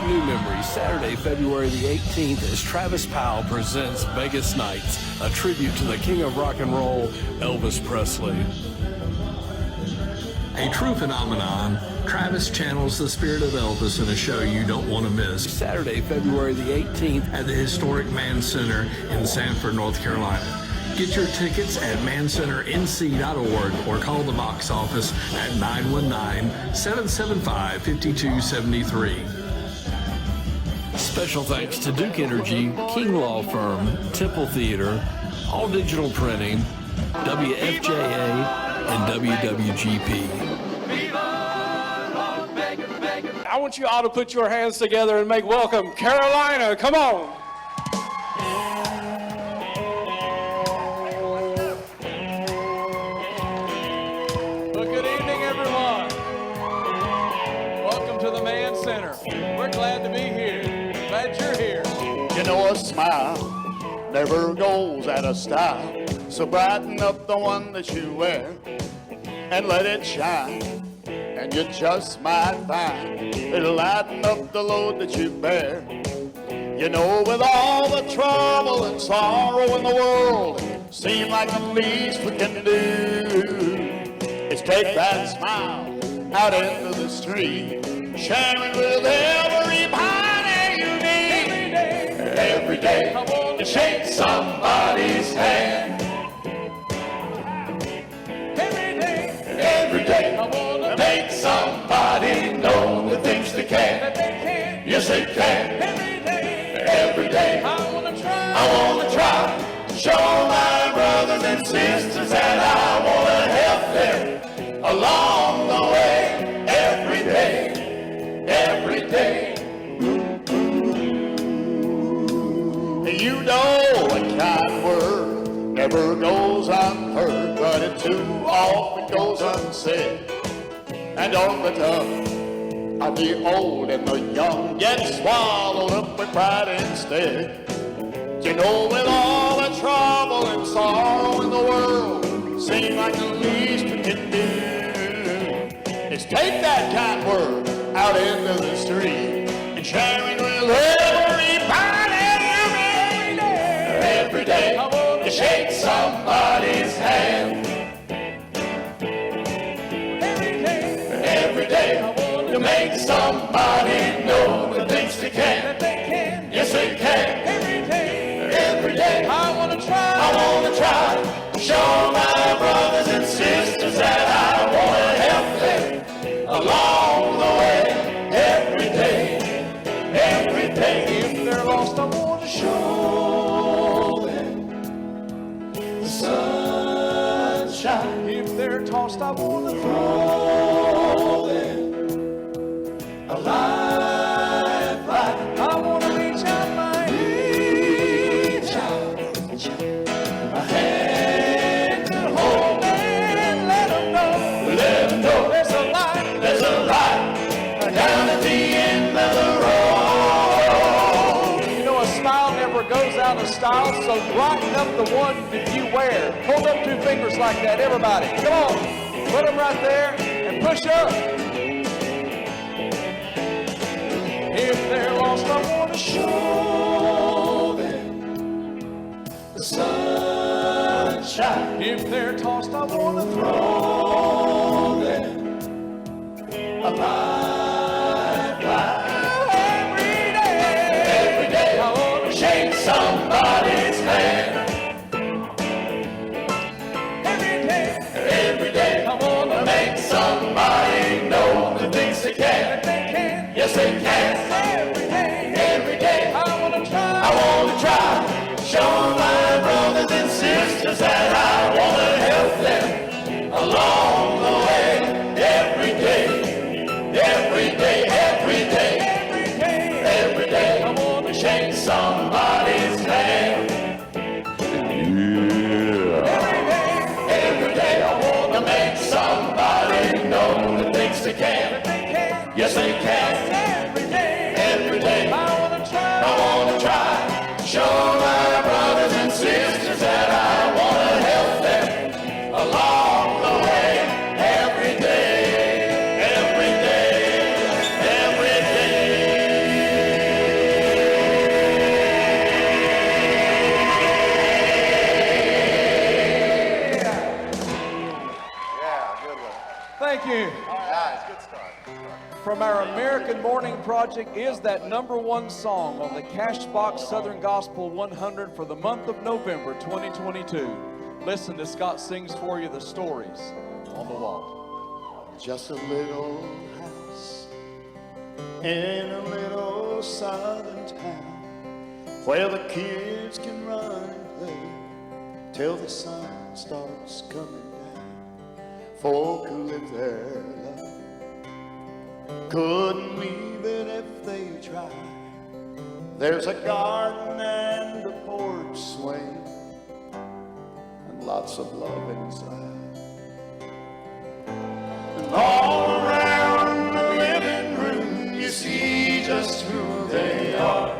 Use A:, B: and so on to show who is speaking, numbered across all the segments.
A: Make new memories Saturday, February the 18th as Travis Powell presents Vegas Nights, a tribute to the king of rock and roll, Elvis Presley. A true phenomenon, Travis channels the spirit of Elvis in a show you don't want to miss. Saturday, February the 18th at the historic Mann Center in Sanford, North Carolina. Get your tickets at mancenternc.org or call the box office at 919-775-5273. Special thanks to Duke Energy, King Law Firm, Temple Theater, All Digital Printing, WFJA, and WWGP.
B: I want you all to put your hands together and make welcome Carolina. Come on. Well, good evening, everyone. Welcome to the Mann Center. We're glad to be here. Glad you're here.
C: You know, a smile never goes out of style. So brighten up the one that you wear and let it shine. And you just might find it'll lighten up the load that you bear. You know, with all the trouble and sorrow in the world, seem like the least we can do is take that smile out into the street, sharing with everybody you meet. Every day, you shake somebody's hand. Every day, to make somebody know the things they can. Yes, they can. Every day, I wanna try to show my brothers and sisters that I wanna help them along the way. Every day, every day. You know a kind word never goes unheard, but it too often goes unsaid. And on the tongue of the old and the young get swallowed up with pride instead. You know, with all the trouble and sorrow in the world, seem like the least we can do is take that kind word out into the street and sharing with everybody you meet. Every day, you shake somebody's hand. Every day, you make somebody know the things they can. Yes, they can. Every day, I wanna try to show my brothers and sisters that I wanna help them along the way. Every day, if they're lost, I wanna show them the sunshine. If they're tossed, I wanna throw them a lifeline. I wanna reach out my hand to hold and let them know there's a light down at the end of the road. You know, a smile never goes out of style, so brighten up the one that you wear. Hold up two fingers like that, everybody. Come on, put them right there and push up. If they're lost, I want to show them the sunshine. If they're tossed, I want to throw them a lifeline. Every day, I want to shake somebody's hand. Every day, I want to make somebody know the things they can. Yes, they can. Every day, I wanna try to show my brothers and sisters that I wanna help them along the way. Every day, I wanna shake somebody's hand. Every day, I wanna make somebody know the things they can. Yes, they can. Every day, I wanna try to show my brothers and sisters that I wanna help them along the way. Every day, every day, every day.
D: Project is that #1 song on the Cashbox Southern Gospel 100 for the month of November 2022. Listen to Scott sings for you the stories on the wall.
C: Just a little house in a little southern town where the kids can run and play till the sun starts coming down. Folk who live there couldn't leave it if they tried. There's a garden and a porch swing and lots of love inside. And all around the living room you see just who they are.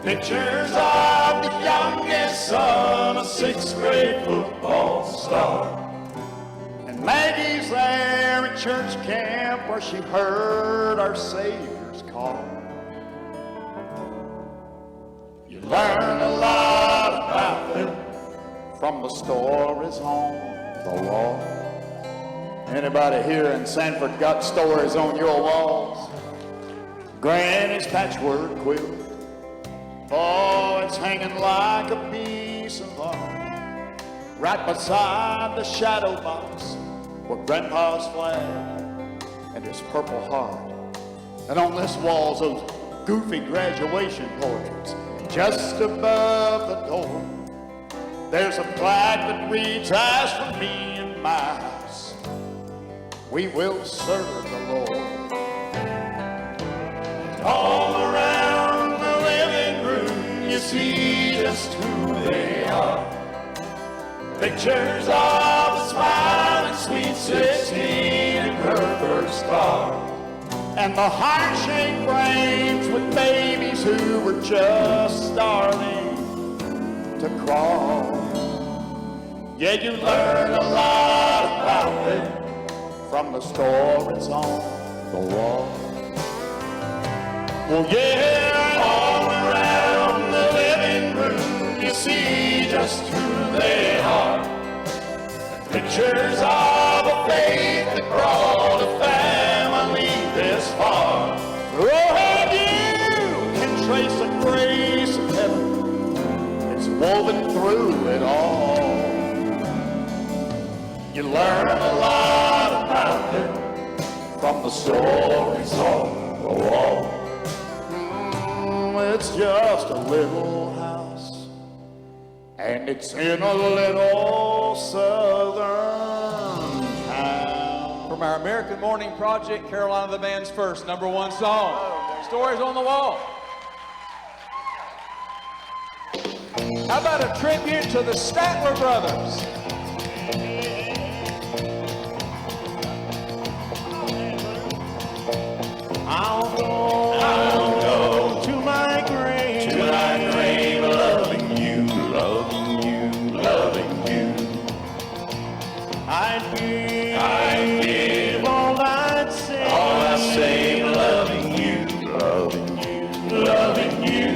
C: Pictures of the youngest son, a 6th grade football star. And Maggie's there at church camp where she heard our Savior's call. You learn a lot about them from the stories on the wall. Anybody here in Sanford got stories on your walls? Granny's patchwork quilt, oh, it's hanging like a piece of art right beside the shadow box with Grandpa's flag and his Purple Heart. And on this wall's those goofy graduation portraits. Just above the door, there's a plaque that reads, "As for me and my house, we will serve the Lord." All around the living room, you see just who they are. Pictures of a smiling sweet 16 in her first car. And the heart-shaped frames with babies who were just starting to crawl. Yeah, you learn a lot about them from the stories on the wall. Well, yeah, all around the living room you see just who they are. Pictures of a faith that brought a family this far. Oh, and you can trace the grace of heaven. It's woven through it all. You learn a lot about it from the stories on the wall. It's just a little house, and it's in a little southern town.
D: From our American Morning Project, Carolina the Band's first #1 song, Stories on the Wall. How about a tribute to the Statler brothers?
C: I'll go to my grave, loving you, loving you, loving you. I'd give all I'd say, loving you, loving you, loving you.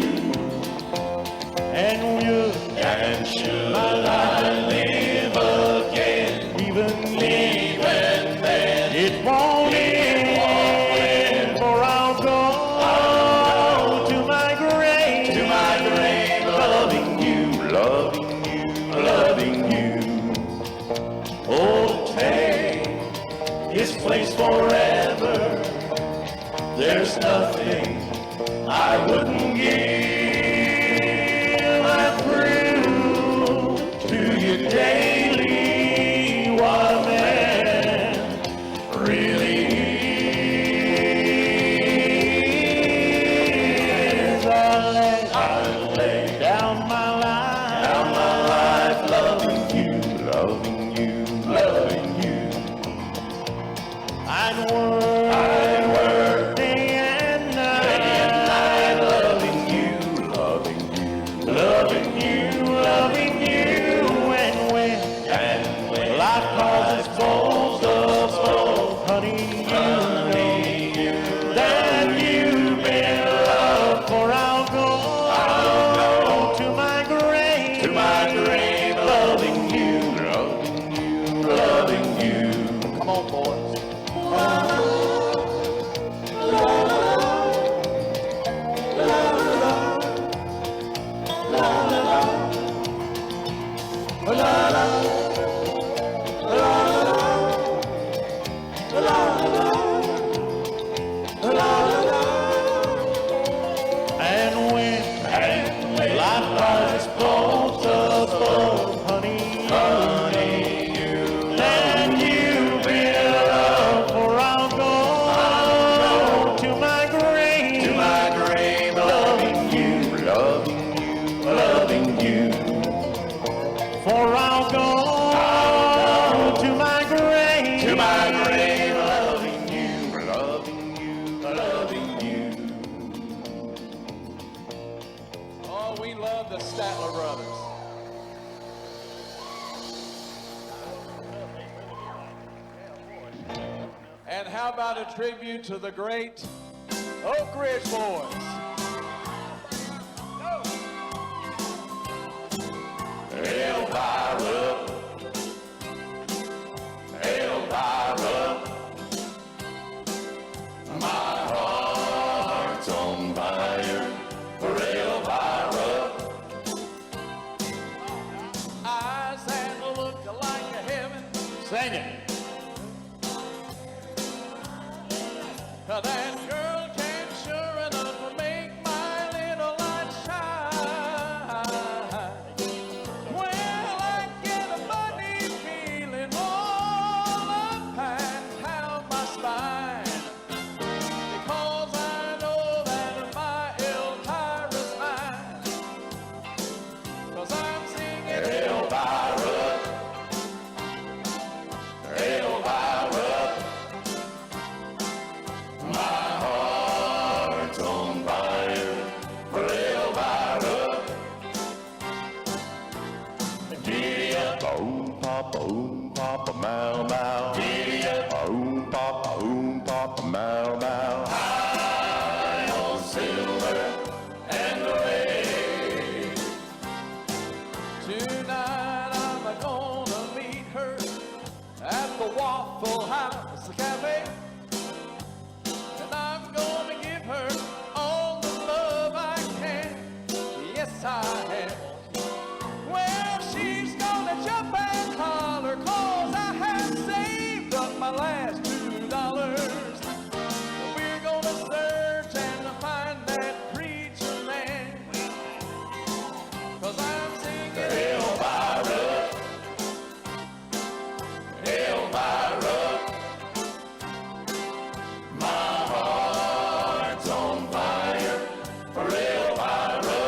C: And should I live again, even then, it won't end, for I'll go to my grave, loving you, loving you, loving you. Oh, take his place forever. There's nothing I wouldn't give. I prove to you daily what a man really is. I lay down my life, loving you, loving you, loving you. I'd work day and night.
D: love the Statler brothers. And how about a tribute to the great Oak Ridge Boys?
C: Elvira, Elvira, my heart's on fire for Elvira.
D: Eyes that look like a heaven.
C: Sing it.
D: That girl can sure enough make my little light shine. Well, I get a funny feeling all up and down my spine, because I know that my Elvira's mine. 'Cause I'm singing
C: Elvira, Elvira, my heart's on fire for Elvira. Giddy up, boom, papa, mow, mow. Giddy up, boom, papa, mow, mow. High on silver and gray.
D: tonight. I'm gonna meet her at the Waffle House Cafe. And I'm gonna give her all the love I can. Yes, I am. Well, she's gonna jump and holler, 'cause I have saved up my last $2. We're gonna search and find that preacher man, 'cause I'm singing
C: Elvira, Elvira, my heart's on fire for Elvira.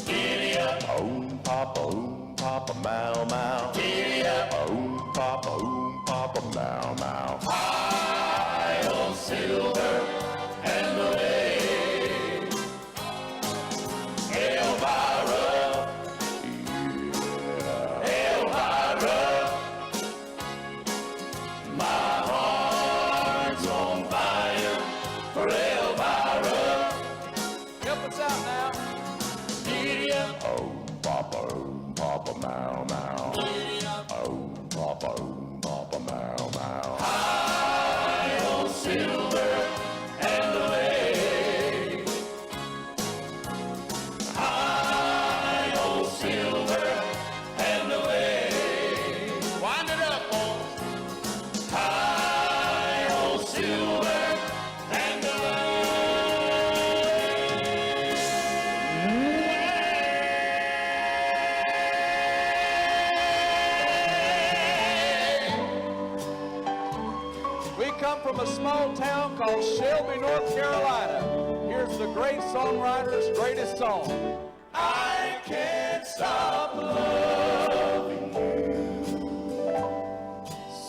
C: Giddy up, boom, papa, mow, mow. Giddy up, boom, papa, mow, mow. High on silver and the lake. Elvira, Elvira, my heart's on fire for Elvira.
D: help us out now.
C: Giddy up, oh papa, mow, mow.
D: Giddy up.
C: Oh papa, mow, mow. High on silver and the lake. High on silver and the lake. Wind it up, boys. High on silver and the
D: We come from a small town called Shelby, North Carolina. Here's the great songwriter's greatest song.
C: I can't stop loving you.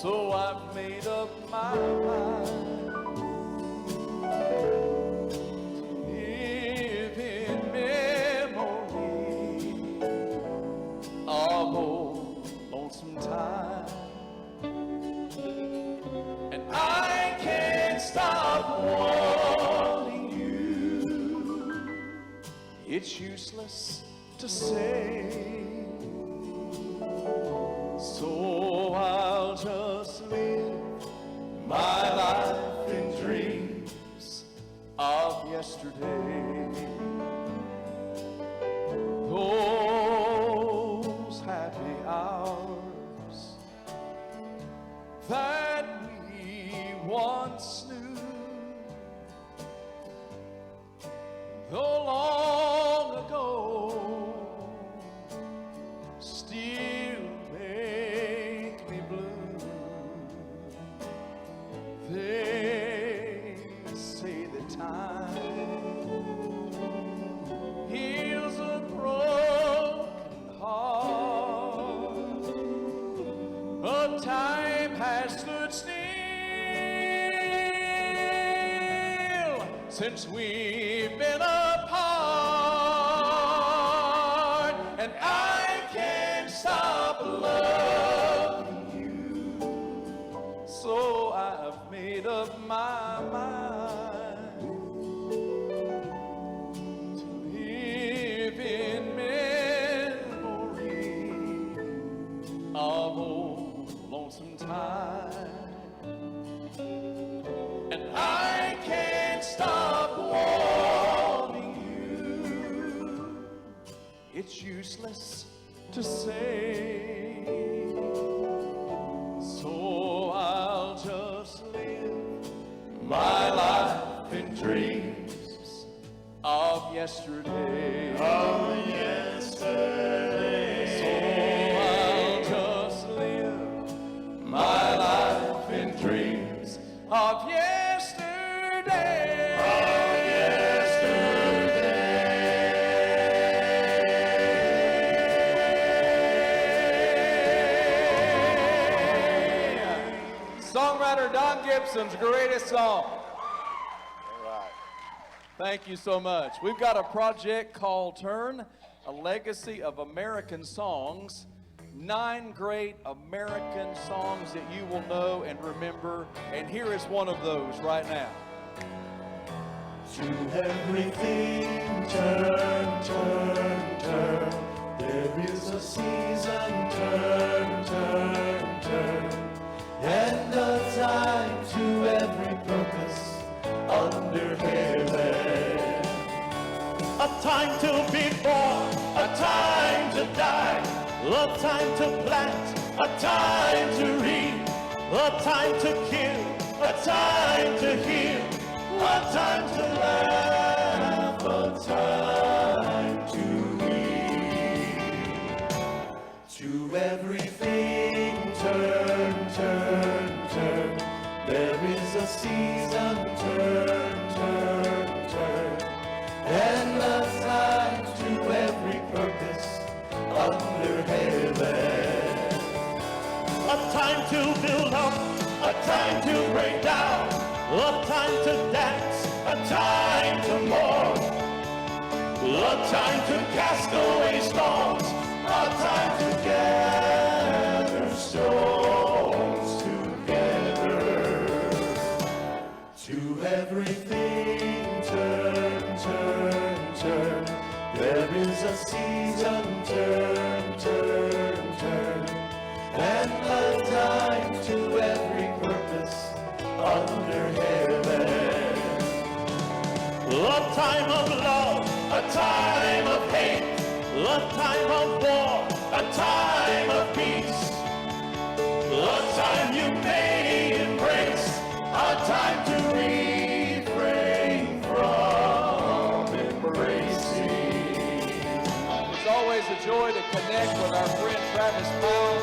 D: So I've made up my mind to live in memory of old lonesome time. And I can't stop wanting you. It's useless to say. So I'll just live my life in dreams of yesterday. Those happy hours that we once knew, though long ago, still make me blue. They say that time heals a broken heart, but time has stood still since we've been apart, and I can't stop loving you. So I've made up my mind to live in memory of old lonesome time. And I can't stop wanting you. It's useless to say, so I'll just live my life in dreams of yesterday.
C: Of yesterday.
D: So I'll just live my life in dreams of yesterday. Songwriter Don Gibson's greatest song.
C: All right.
D: Thank you so much. We've got a project called Turn, a legacy of American songs. 9 great American songs that you will know and remember. And here is one of those right now.
C: To everything turn, turn, turn. There is a season, turn, turn, turn. And a time to every purpose under heaven. A time to be born, a time to die, a time to plant, a time to reap, a time to kill, a time to heal, a time to laugh, a time to weep. To everything turn, turn, turn. There is a season, turn, turn, turn. And a time to every purpose under heaven. A time to build up, a time to break down, a time to dance, a time to mourn, a time to cast away storms, a time to gather stones together. To everything turn, turn, turn. There is a season, turn, turn, turn. And a time to every purpose under heaven. A time of love, a time of hate, a time of war, a time of peace. A time you may embrace, a time to refrain from embracing.
D: It's always a joy to connect with our friend Travis Powell.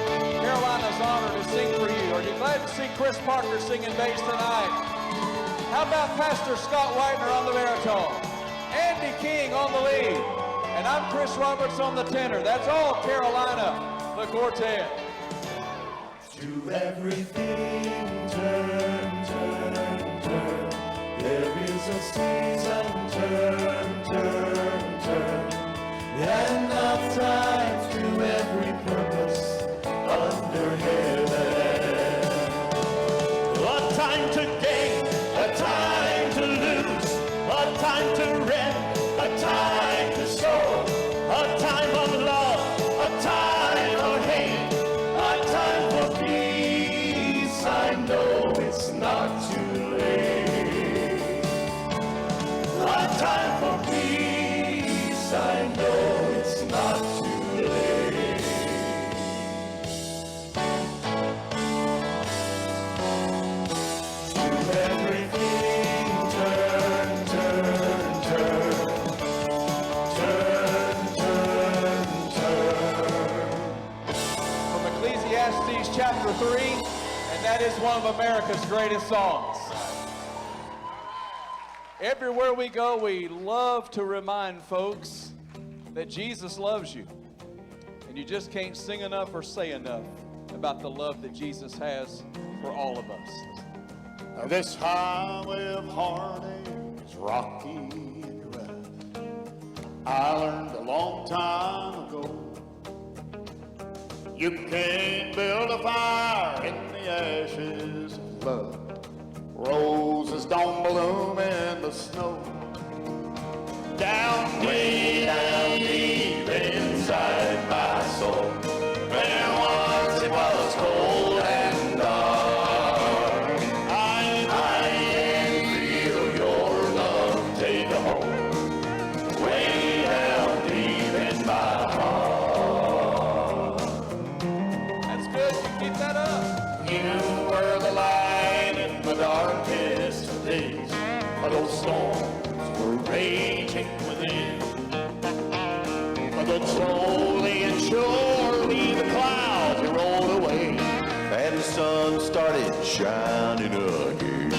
D: Carolina's honored to sing for you. Are you glad to see Chris Parker singing bass tonight? How about Pastor Scott Whitener on the baritone? Andy King on the lead. And I'm Chris Roberts on the tenor. That's all Carolina, the quartet.
C: To everything turn, turn, turn. There is a season, turn, turn, turn. And a time to every purpose under heaven. A time to gain, a time to lose, a time to rent, a time to sow, a time of love, a time of hate, a time for peace. I know it's not too late. A time for peace. I know it's not too late. To everything turn, turn, turn. Turn, turn, turn.
D: From Ecclesiastes chapter 3, and that is one of America's greatest songs. Everywhere we go, we love to remind folks that Jesus loves you. And you just can't sing enough or say enough about the love that Jesus has for all of us.
C: This highway of heartache is rocky and rough. I learned a long time ago, you can't build a fire in the ashes of love. Roses don't bloom in the snow. Way down deep inside my soul, where once it was cold and dark, I can feel your love take a hold. Way down deep in my heart.
D: That's good. You keep that up.
C: You were the light in the darkest of days, but those storms were raging within. But slowly and surely the clouds rolled away, and the sun started shining again.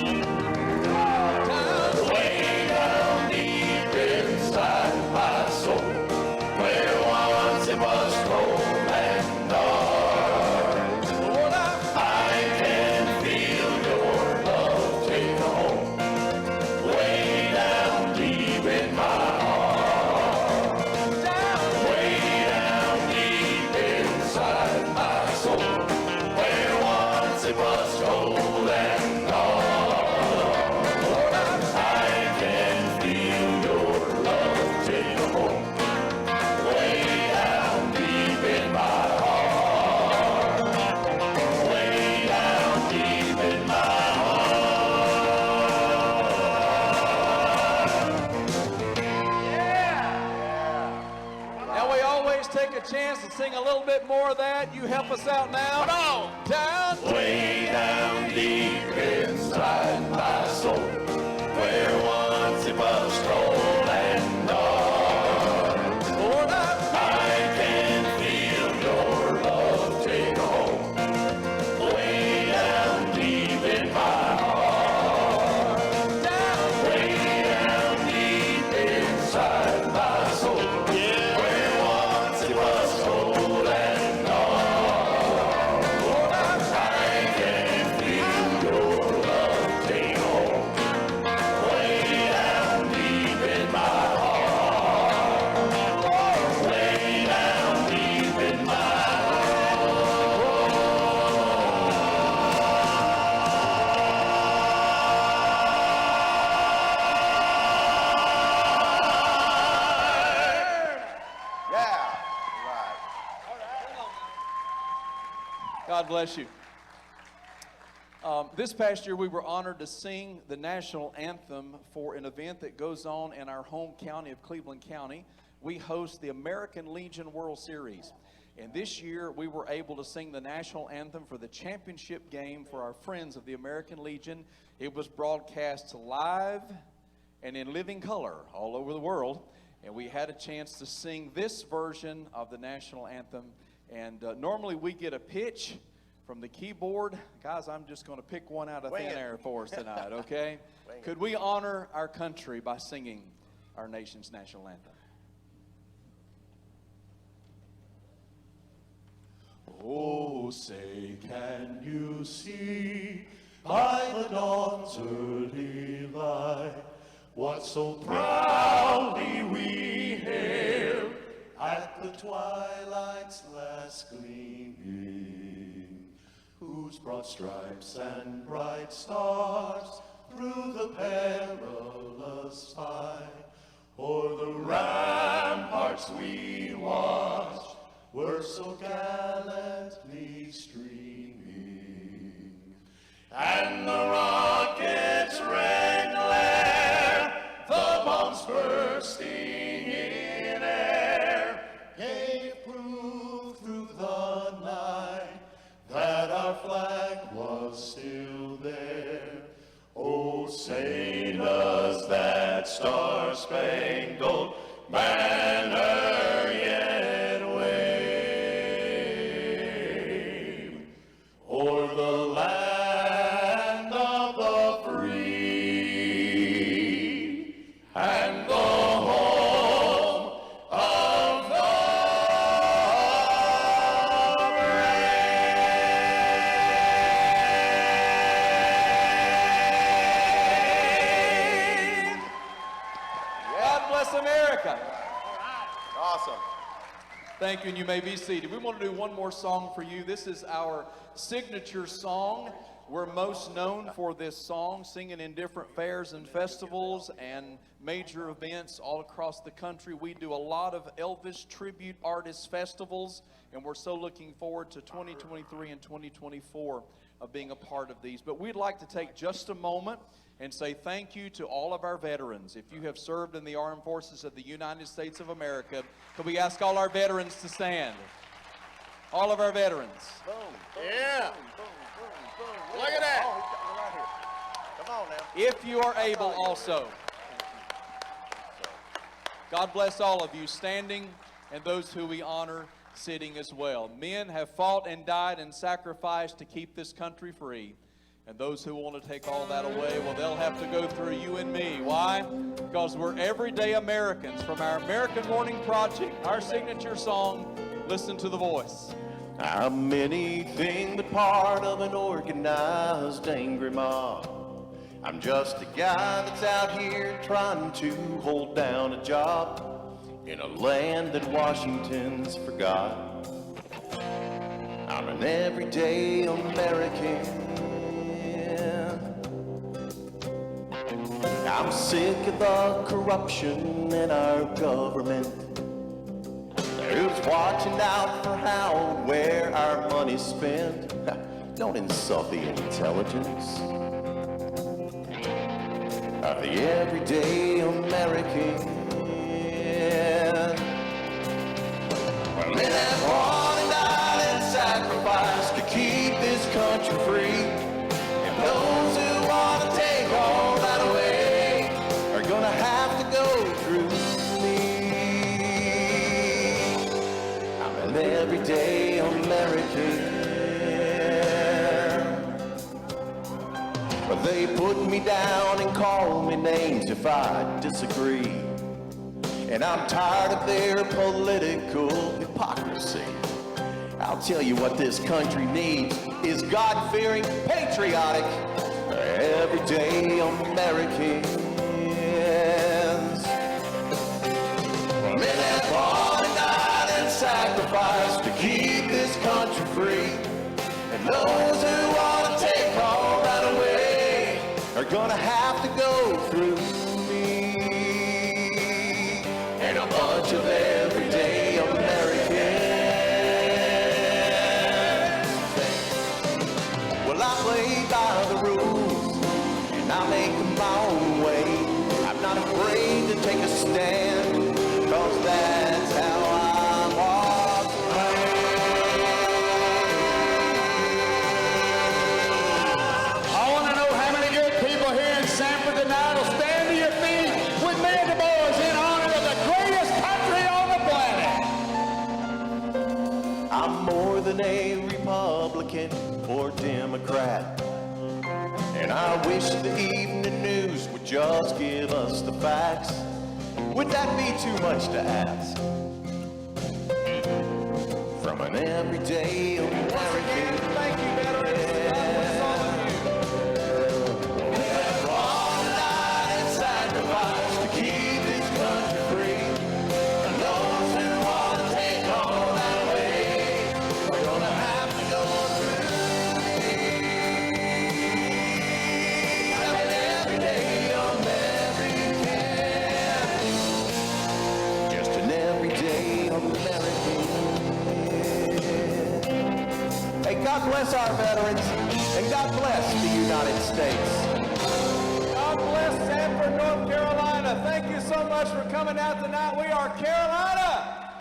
C: Way down deep inside my soul, where once it was cold and dark, Lord, I can feel your love take a hold. Way down deep in my heart. Way down deep inside my soul, where once it was cold and dark, Lord, I can feel your love take a hold. Way down deep in my heart. Way down deep in my
D: Now we always take a chance to sing a little bit more of that. You help us out now.
C: Come on.
D: Down.
C: Way down deep inside my soul, where once it was cold and dark,
D: Lord,
C: I can feel your love take a hold. Way down deep in my heart. Way down deep inside my soul, where once it was cold and dark, Lord, I can feel your love take hold. Way down deep in my heart. Way down deep in my
D: God bless you. This past year, we were honored to sing the national anthem for an event that goes on in our home county of Cleveland County. We host the American Legion World Series. And this year, we were able to sing the national anthem for the championship game for our friends of the American Legion. It was broadcast live and in living color all over the world. And we had a chance to sing this version of the national anthem. And normally we get a pitch from the keyboard. Guys, I'm just going to pick one out of thin air for us tonight, okay? Could we honor our country by singing our nation's national anthem?
C: Oh, say, can you see by the dawn's early light what so proudly we hailed at the twilight's last gleaming, whose broad stripes and bright stars through the perilous fight o'er the ramparts we watched were so gallantly streaming, and the rocket's red glare, the bombs bursting in air, gave proof through the night that our flag was still there. Oh, say does that star-spangled banner yet wave o'er the land of the free and the home of the brave.
D: America.
C: Awesome.
D: Thank you, and you may be seated. We want to do one more song for you. This is our signature song. We're most known for this song, singing in different fairs and festivals and major events all across the country. We do a lot of Elvis tribute artist festivals, and we're so looking forward to 2023 and 2024 of being a part of these. But we'd like to take just a moment and say thank you to all of our veterans. If you have served in the armed forces of the United States of America, could we ask all our veterans to stand? All of our veterans.
C: Yeah. Look at that. Come on now.
D: If you are able also. God bless all of you standing and those who we honor sitting as well. Men have fought and died and sacrificed to keep this country free. And those who want to take all that away, well, they'll have to go through you and me. Why? Because we're everyday Americans. From our American Morning Project, our signature song, Listen to the Voice.
C: I'm anything but part of an organized angry mob. I'm just a guy that's out here trying to hold down a job in a land that Washington's forgot. I'm an everyday American. I'm sick of the corruption in our government. Who's watching out for how and where our money's spent? Don't insult the intelligence of the everyday American. Well, men have fought and died and sacrificed to keep this country free. And those who want to take all that away are gonna have to go through an everyday American. But they put me down and call me names if I disagree. And I'm tired of their political hypocrisy. I'll tell you what this country needs is God-fearing, patriotic, everyday Americans. Men have fought and died and sacrificed to keep this country free. And those who want to take all that away are gonna have to go through me and a bunch of everyday Americans. Well, I play by the rules and I make them my own way. I'm not afraid to take a stand, 'cause that's how I walk.
B: I want to know how many good people here in Sanford tonight will stand to your feet with me and the boys in honor of the greatest country on the planet.
C: I'm more than a Republican or Democrat, and I wish the evening news would just give us the facts. Would that be too much to ask? From an everyday American.
D: Thank you, veterans. God bless all of you.
C: We have fought and died and sacrificed to keep this country free. And those who want to take all that away are gonna have to go through me. I'm an everyday American. Just an everyday American. Hey, God bless our veterans, and God bless the United States.
D: God bless Sanford, North Carolina. Thank you so much for coming out tonight. We are Carolina.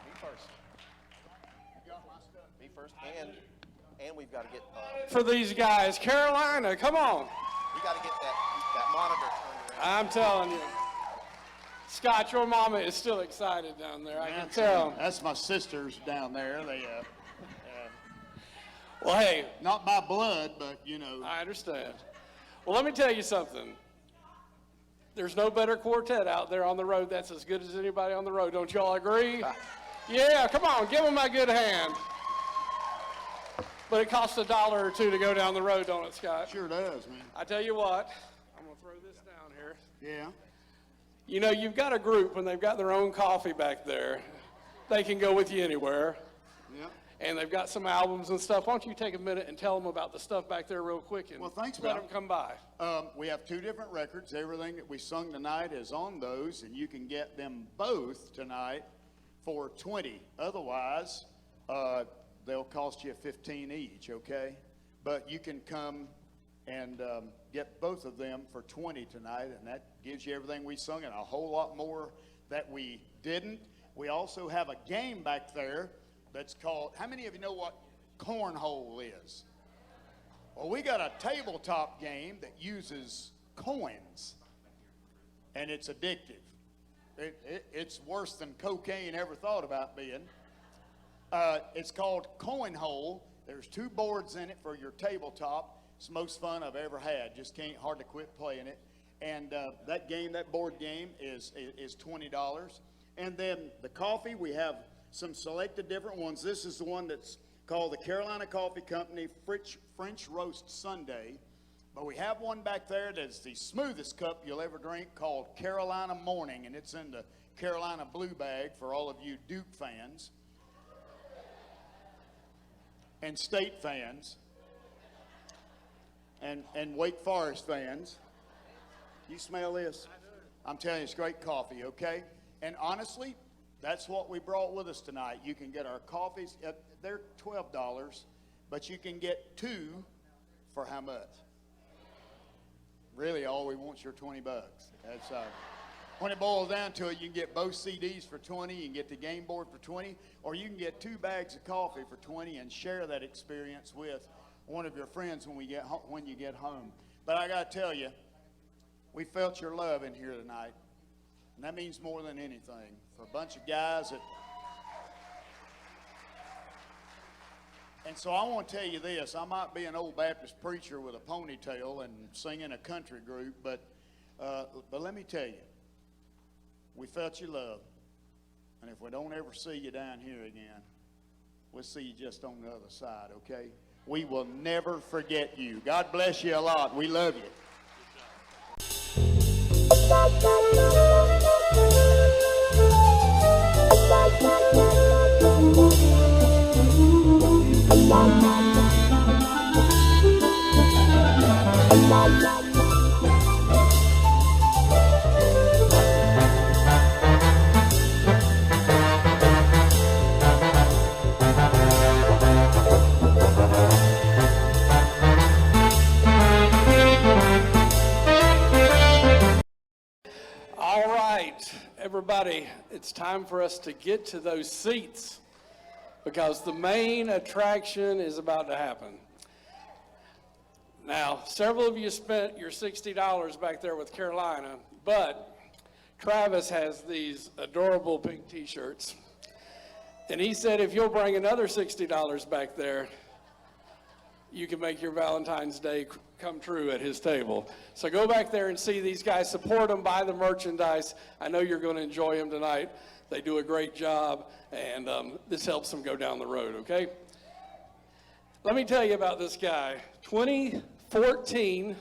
C: Me first. Me first, and we've got to get
B: For these guys, Carolina, come on.
C: we got to get that monitor turned around.
B: I'm telling you. Scott, your mama is still excited down there. I can tell.
E: That's my sisters down there. They,
B: Well, hey,
E: not by blood, but you know.
B: I understand. Well, let me tell you something. There's no better quartet out there on the road that's as good as anybody on the road. Don't y'all agree? Yeah, come on, give them a good hand.
F: But it costs $1 or $2 to go down the road, don't it, Scott?
E: Sure does, man.
F: I tell you what, I'm going to throw this down here.
E: Yeah.
F: You know, you've got a group, when they've got their own coffee back there, they can go with you anywhere.
E: Yep.
F: And they've got some albums and stuff. Why don't you take a minute and tell them about the stuff back there real quick and
E: Well, thanks,
F: let
E: Bob.
F: them come by.
E: We have 2 different records. Everything that we sung tonight is on those, and you can get them both tonight for $20. Otherwise, they'll cost you $15 each, okay? But you can come and get both of them for $20 tonight, and that gives you everything we sung and a whole lot more that we didn't. We also have a game back there that's called, how many of you know what cornhole is? Well, we got a tabletop game that uses coins, and it's addictive. It's worse than cocaine ever thought about being. It's called Cornhole. There's 2 boards in it for your tabletop. It's the most fun I've ever had. Just can't hardly quit playing it. And that board game is $20. And then the coffee, we have some selected different ones. This is the one that's called the Carolina Coffee Company French Roast Sundae. But we have one back there that's the smoothest cup you'll ever drink called Carolina Morning, and it's in the Carolina blue bag for all of you Duke fans and State fans and Wake Forest fans. You smell this? I'm telling you, it's great coffee, okay? And honestly, that's what we brought with us tonight. You can get our coffees. They're $12, but you can get 2 for how much? Really, all we want is your $20. That's when it boils down to it, you can get both CDs for $20, you can get the game board for $20, or you can get 2 bags of coffee for $20 and share that experience with one of your friends when you get home. But I got to tell you, we felt your love in here tonight, and that means more than anything. For a bunch of guys that. And so I want to tell you this. I might be an old Baptist preacher with a ponytail and singing a country group, but let me tell you, we felt your love. And if we don't ever see you down here again, we'll see you just on the other side, okay? We will never forget you. God bless you a lot. We love you.
F: All right, everybody, it's time for us to get to those seats because the main attraction is about to happen. Now, several of you spent your $60 back there with Carolina, but Travis has these adorable pink t-shirts. And he said if you'll bring another $60 back there, you can make your Valentine's Day come true at his table. So go back there and see these guys, support them, buy the merchandise. I know you're going to enjoy them tonight. They do a great job, and this helps them go down the road, okay? Let me tell you about this guy. 2014,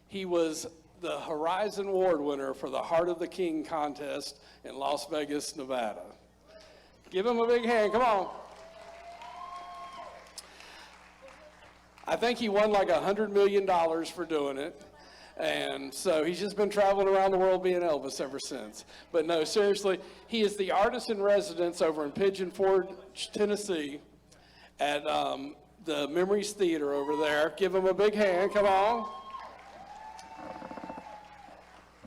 F: he was the Horizon Award winner for the Heart of the King contest in Las Vegas, Nevada. Give him a big hand, come on. I think he won like $100 million for doing it. And so he's just been traveling around the world being Elvis ever since. But no, seriously, he is the artist in residence over in Pigeon Forge, Tennessee at the Memories Theater over there. Give him a big hand, come on.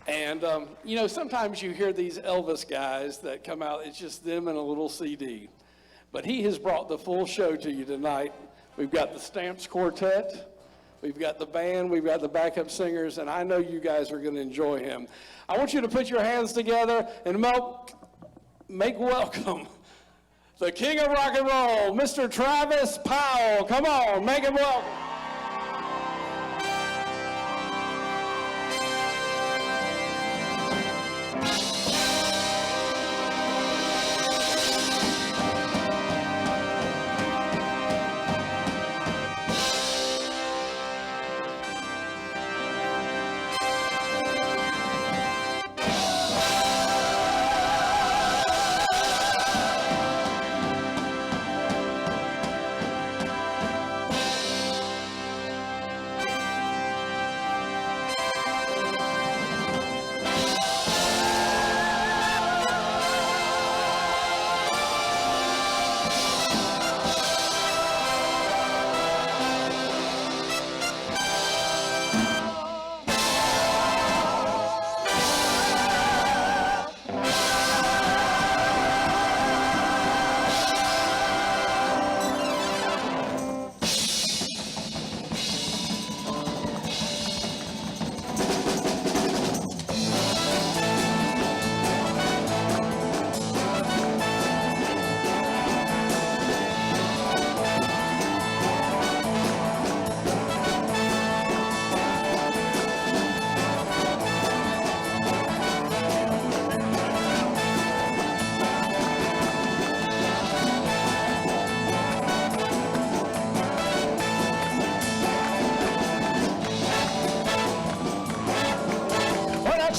F: And, you know, sometimes you hear these Elvis guys that come out, it's just them and a little CD. But he has brought the full show to you tonight. We've got the Stamps Quartet, we've got the band, we've got the backup singers, and I know you guys are going to enjoy him. I want you to put your hands together and make welcome the king of rock and roll, Mr. Travis Powell. Come on, make him welcome.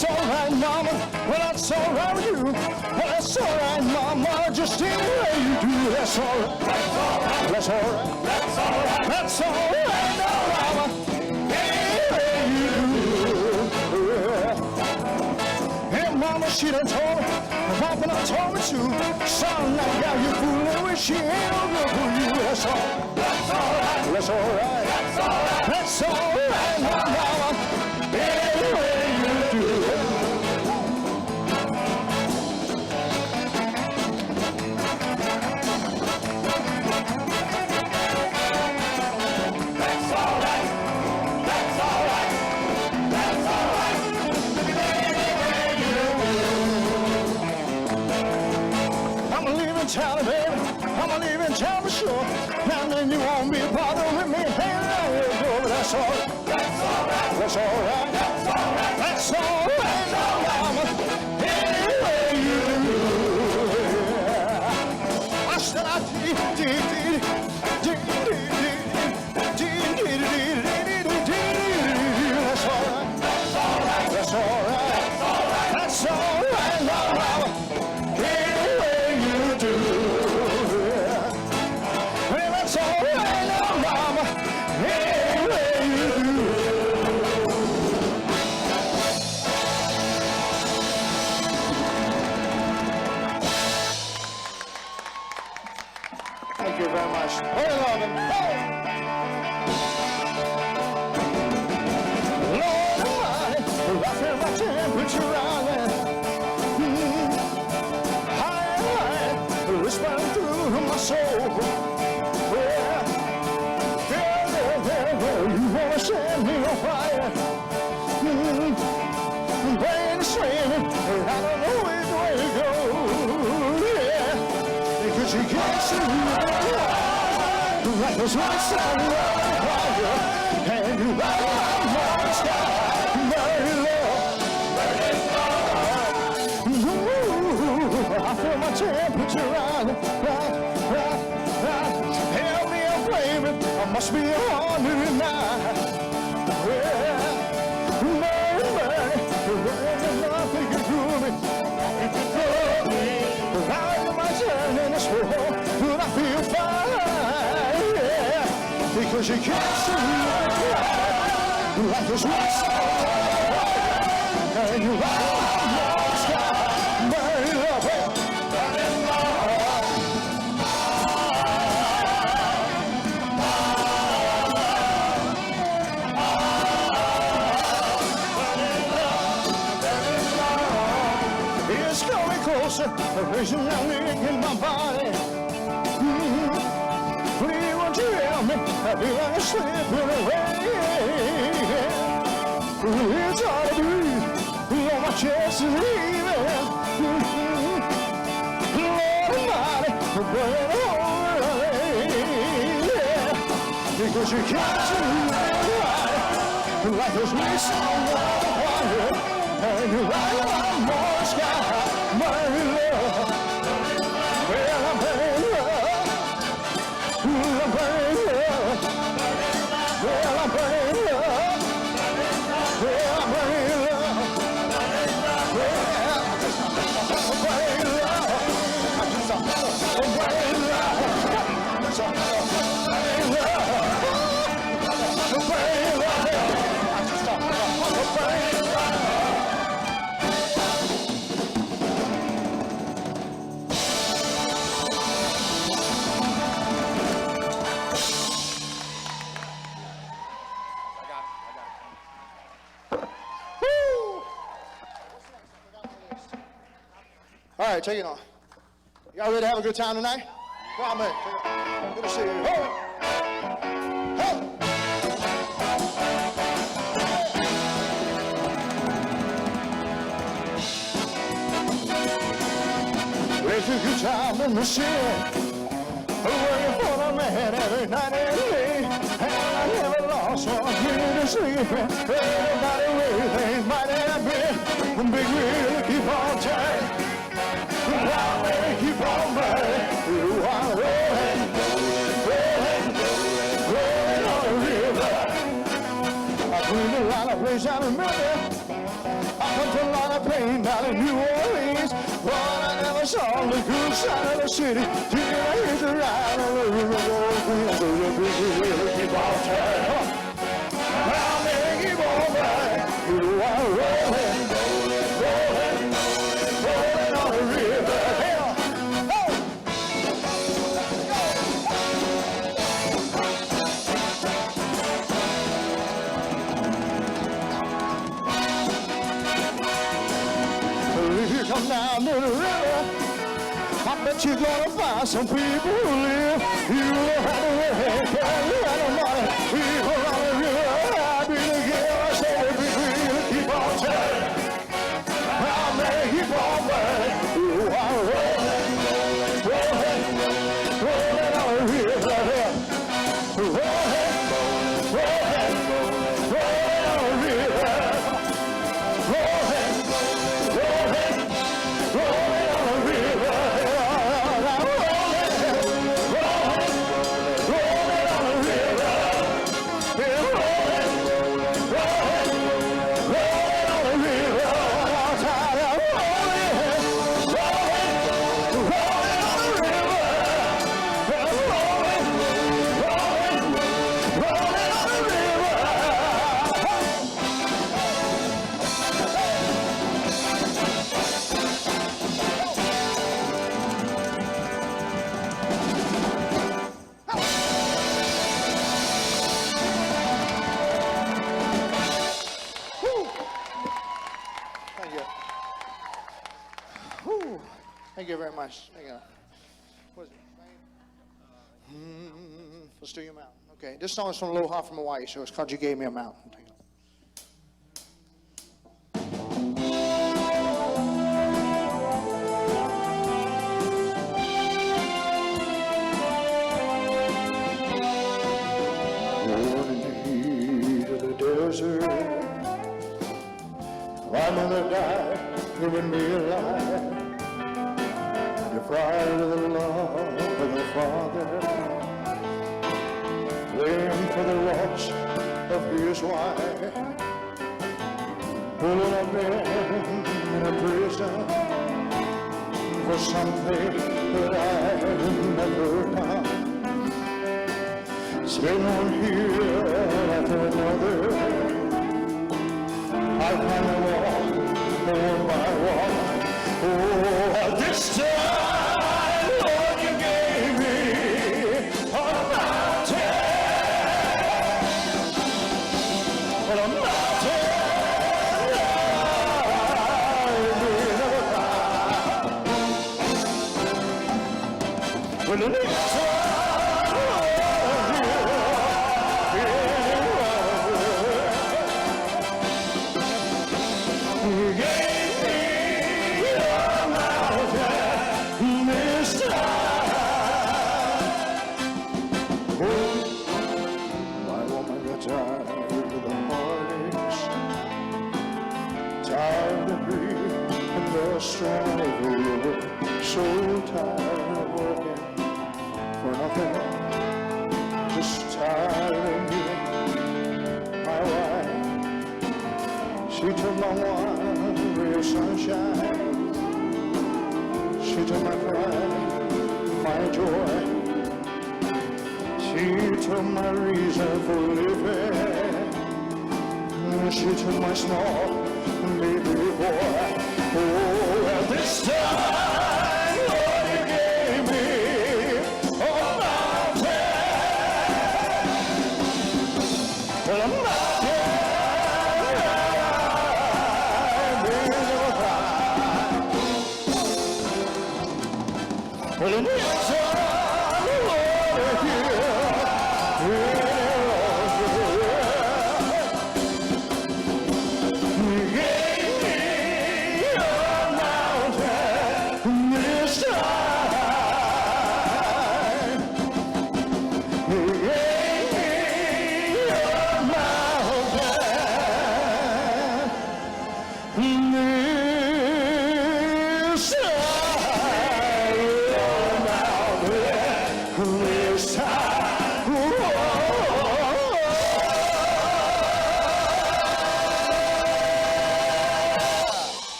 G: that's all right, mama. Well, that's all right with you. Well, that's all right, mama. Just any way you do, that's all right. That's all right. That's all right. That's all right. That's all right, now, mama. Any way you do. And mama, she done told me, papa done told me too. Son, like how you fooling with she ain't no good for you. That's all right. That's all right. That's all right. That's all right. That's all right, now, mama. Any way you do. That's all right. That's all right. That's all right. Any way you do. I'm leaving town, baby. I'm leaving town for sure. And then you won't be bothering with me hanging out your door. But that's all right. That's all right. That's all right. That's all right. That's all right. Now, mama. Any way you do. I said I did. That's all right. That's all right. That's all right. That's all right. That's all right. Now, mama. Any way you do. Well, that's all right now, mama. Any way you do. Thank you very much. Hold on. Lord Almighty, I feel my temperature rising. High, whispering through my soul. You wanna set me on fire? Brain is swimming, I don't know which way to go. Yeah, because you can't see me like this one sun on fire, and you light my morning sky, burning love, burning love. I feel my temperature rising, right. Help me up, baby. I must be 109. Yeah, burning, nothing can fool me. It can fool me. I'm my turn in this world, but I feel fine. Yeah, because you can't see me like this one sun, and you light up the sky, burning up. It's coming closer, a vision I'm in my body. Please won't you help me? I feel like I'm slipping away. It's hard to breathe, on my chest is leaving. Lord Almighty, I'm burning away. Because you can't see me like this way somewhere on fire. And you light up my sky, burning love. Well, I'm burning love. I'm burning love. Well, I'm burning love. Well, I'm burning love. Well, I'm burning love. I'm burning love. I'm burning love. All right, take it on. Y'all ready to have a good time tonight? Come on, man. Take it on. Good to see you. Ho! Ho! It's a good time in the city. Working for the man every night and day. And I never lost one minute of sleep. Everybody really thinks might have been. Big wheel keep on turning. Wild man keep on burning. While rolling, rolling on the river. I cleaned a lot of place I remember. I come from a lot of pain down in New Orleans, but I never saw the good side of the city till I hit the ride on the river going clean. So the big keep on turning. Now they keep on burning. You are rolling, rolling, rolling, rolling on the river. Hell, oh! If you come down to the river, I bet you're gonna find some people who live. You don't have to work, you have no money. People on the river, I'll be the girl. I say the big wheel keep on turning. I'll make keep on burning. You are rolling, rolling, rolling on the river. Rolling, rolling, rolling on the river. Rolling, rolling, rolling on the river. Thank you very much. Thank you. What is it? Let's do your mountain. Okay, this song is from Aloha from Hawaii, so it's called You Gave Me a Mountain. Take it. Born in the heat of the desert, my mother died, giving me a life. Deprived of the love of the Father, blamed for the loss of his wife, pulling up in a prison for something that I never done. Spin one here after another, I finally walk one by one. Oh, this time, Lord, you gave me a mountain. Well, a mountain I may never climb. Well, the next time, Lord, you gave me a mountain this time. Oh, my woman got tired of the heartaches, tired of grief and the struggle, so tired of working for nothing, just tired of you, my wife. She took my one ray of sunshine, she took my pride, my joy. She took my reason for living. She took my small baby boy. Oh, and this time, Lord, you gave me a mountain. Well, a mountain I may never climb. Well, in this time, Lord, you gave me a mountain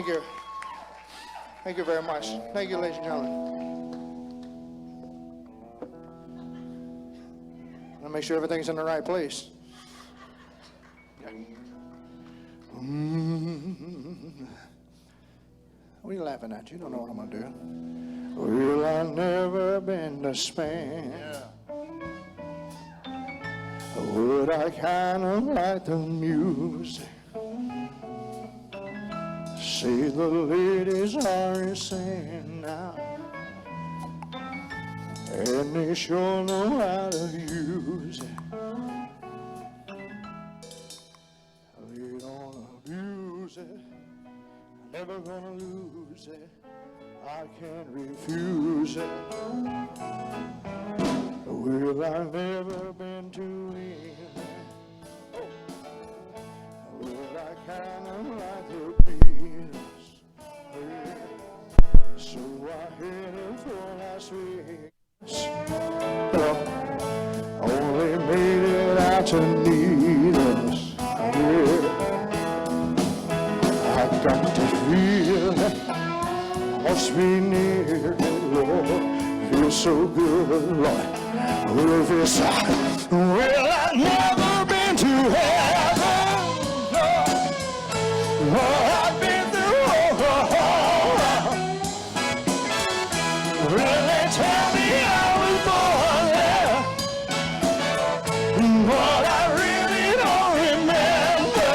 G: Thank you. Thank you very much. Thank you, ladies and gentlemen. I'll make sure everything's in the right place. What are you laughing at? You don't know what I'm going to do. Well, I've never been to Spain. Would I kind of like the music? See, the ladies are insane now, and they sure know how to use it. They don't abuse it, never gonna lose it. I can't refuse it. Well, I've never been to England. Well, I kind of like the Beatles. So I headed for Las Vegas. Well, only made it out to need us. Yeah. I got to feel it. Must be near it, Lord. Feels so good, Lord. Well, it feels so. Well, I've never been to heaven. No. I've been through Oklahoma. Well, they tell me I was born there, but I really don't remember.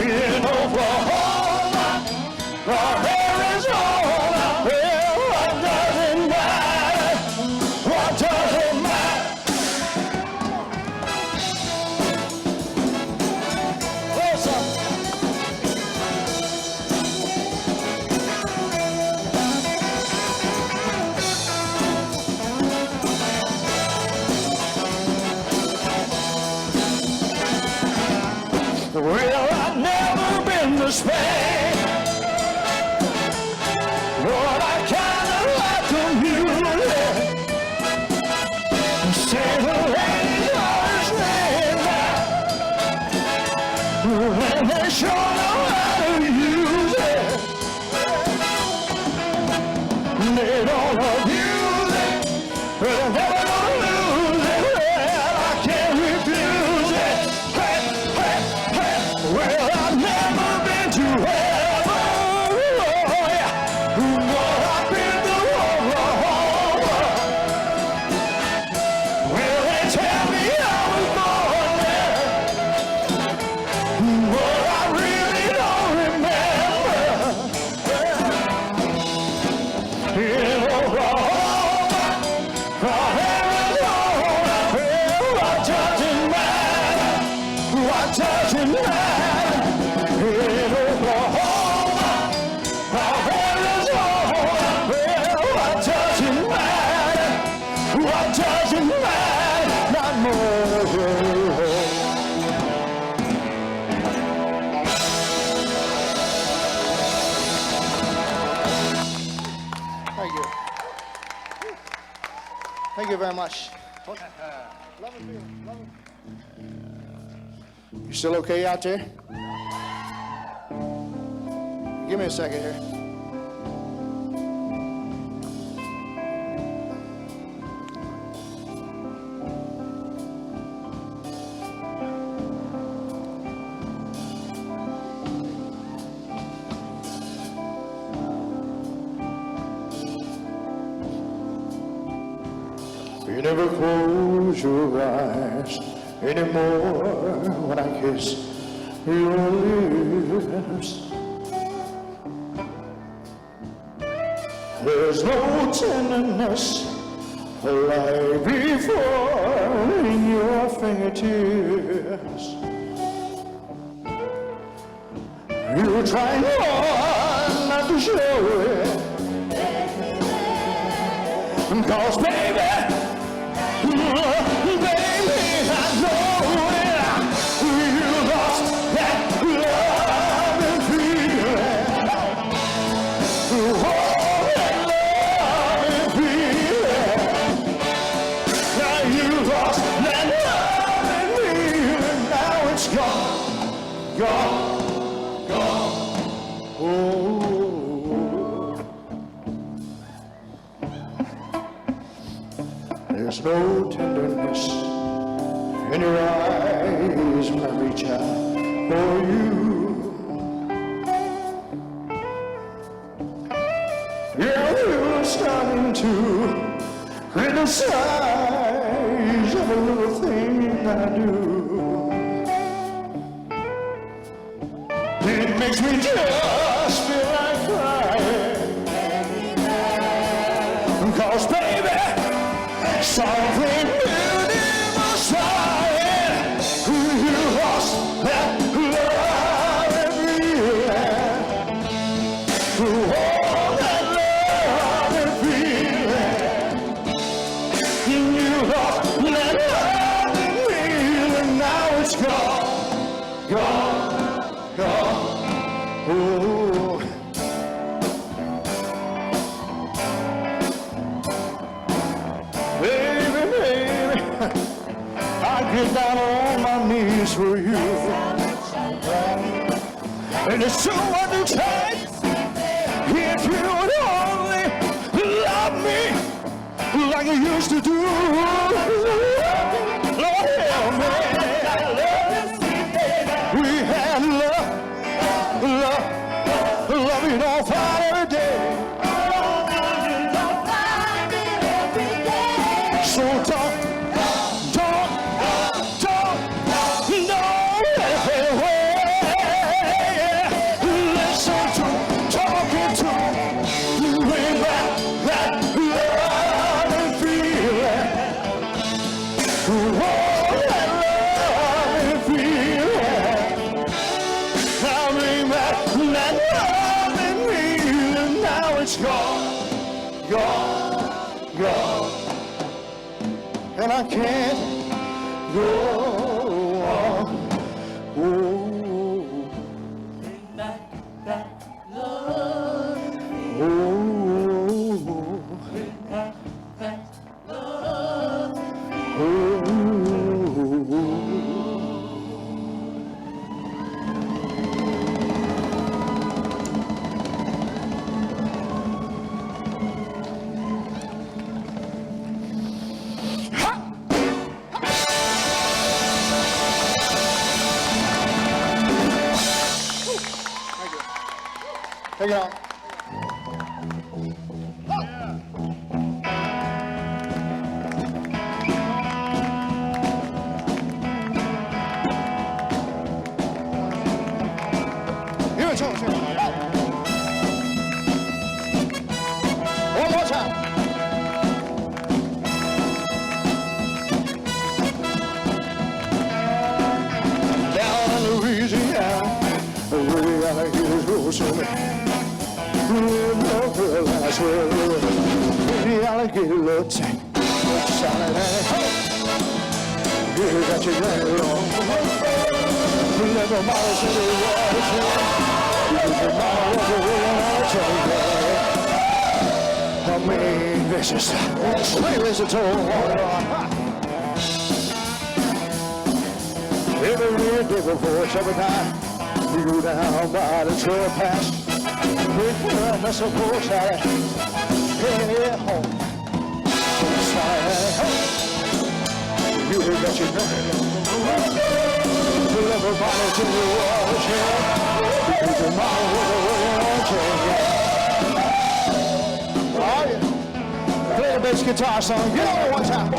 G: In Oklahoma or Arizona, well, what does it matter? What does it matter? Listen. Well, I've never been to Spain, but I kinda like the music. Say the ladies are saying that, and they sure know how to use it. They don't abuse it, but they're never gonna lose it. Well, I can't refuse it. Hey, hey, hey. Well, I've never been to heaven. Oh, yeah. But I've been to Oklahoma. Well, they tell me I was born there, but I really don't remember. In Oklahoma, or Arizona, well, what does it matter? What does it matter? In Oklahoma, or Arizona, well, what does it matter? What does it matter? Not more. Thank you. Thank you very much. Love it, love it. You still okay out there? Give me a second here. You never close your eyes anymore when I kiss your lips. There's no tenderness like before in your fingertips. You try hard not to show it, 'cause baby, I know it. You lost that love and feeling. Oh, that love and feeling. Now you lost that love and feeling. Now it's gone, gone, There's no tenderness in your eyes when I reach out for you. Yeah, you're starting to criticize every little thing that I do. It makes me just feel like crying. 'Cause baby, something beautiful was trying. You lost that love and feeling. All that love and feeling. You lost that love and feeling. Now it's gone, gone, gone. Oh. Baby, baby, I get down on my knees for you. And it's so hard to take if you would only love me like you used to do. Lord help me. We had love, love, love you don't find every day. So don't, no way. Listen to, talking to, bring back that love and feeling. Oh, that love and feeling. Now bring back that love and feeling. Now it's gone, gone, gone. And I can't go on. Oh. Bring back that love. Oh. Bring back that love. Oh. Hang on. Here it goes. One more time. Down in Louisiana, Louisiana is Rosemary. I swear, the alligator little tank. You got your granny wrong. Never mind, say the water tank. You can mind what the water tank. I mean, vicious. Sweet as a toe. Every day before it's every time. You go down by the trail pass. That's a bullshit. Hey, home. You got your name. Everybody to the water chair. Because your mama was a water chair. Oh, yeah. Play the bass guitar song. Get on it one time.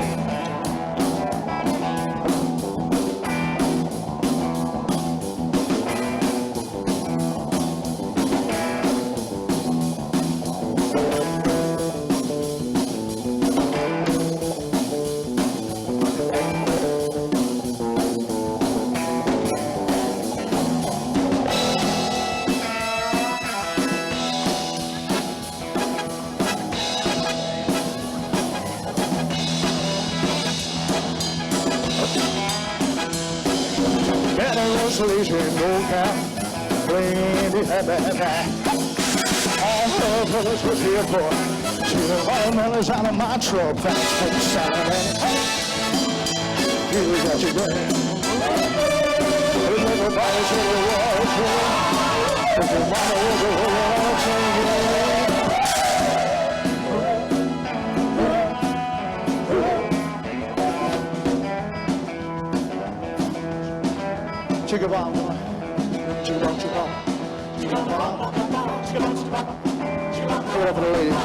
G: Isolation, no cap, playing the happy. All her brothers were here for. See the watermelons out of my truck, fast food salad. You got your granny. Everybody's in the water. If your mama was a water, Chicka bomb, come on. Chicka bomb, chicka bomb. Chicka bomb. Give it up for the ladies.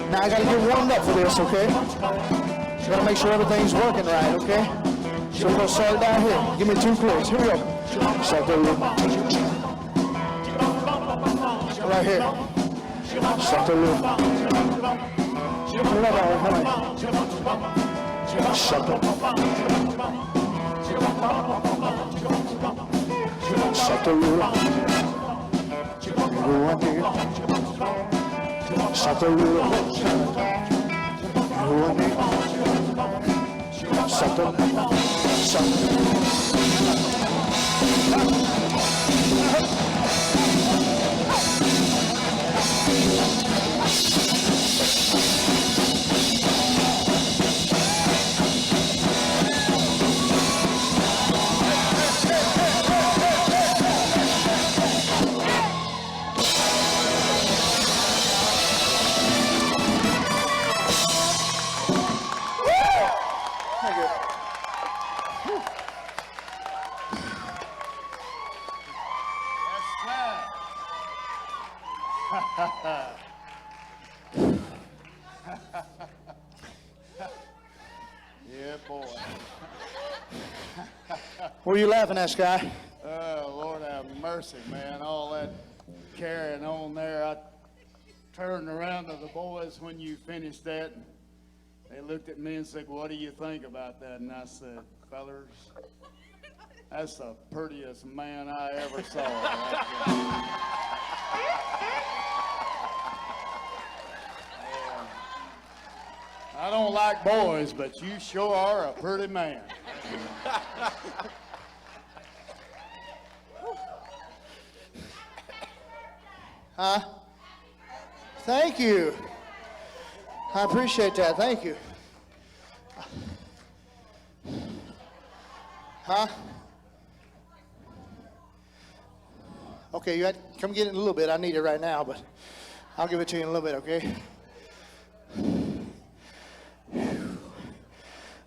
G: Now I gotta get warmed up for this, okay? So gotta make sure everything's working right, okay? So we're gonna start down here. Give me 2 clicks. Here we go. Start there. Right here. Start there. Shut up. Shut the ruler. Everyone here. Shut the ruler. Everyone here. Shut the. Shut the.
E: Yeah, boy.
G: What are you laughing at, Sky?
E: Oh, Lord have mercy, man. All that carrying on there. I turned around to the boys when you finished that. They looked at me and said, what do you think about that? And I said, fellers, that's the prettiest man I ever saw. I don't like boys, but you sure are a pretty man.
G: Huh? Thank you. I appreciate that. Thank you. Huh? Okay, you had come get it in a little bit. I need it right now, but I'll give it to you in a little bit, okay?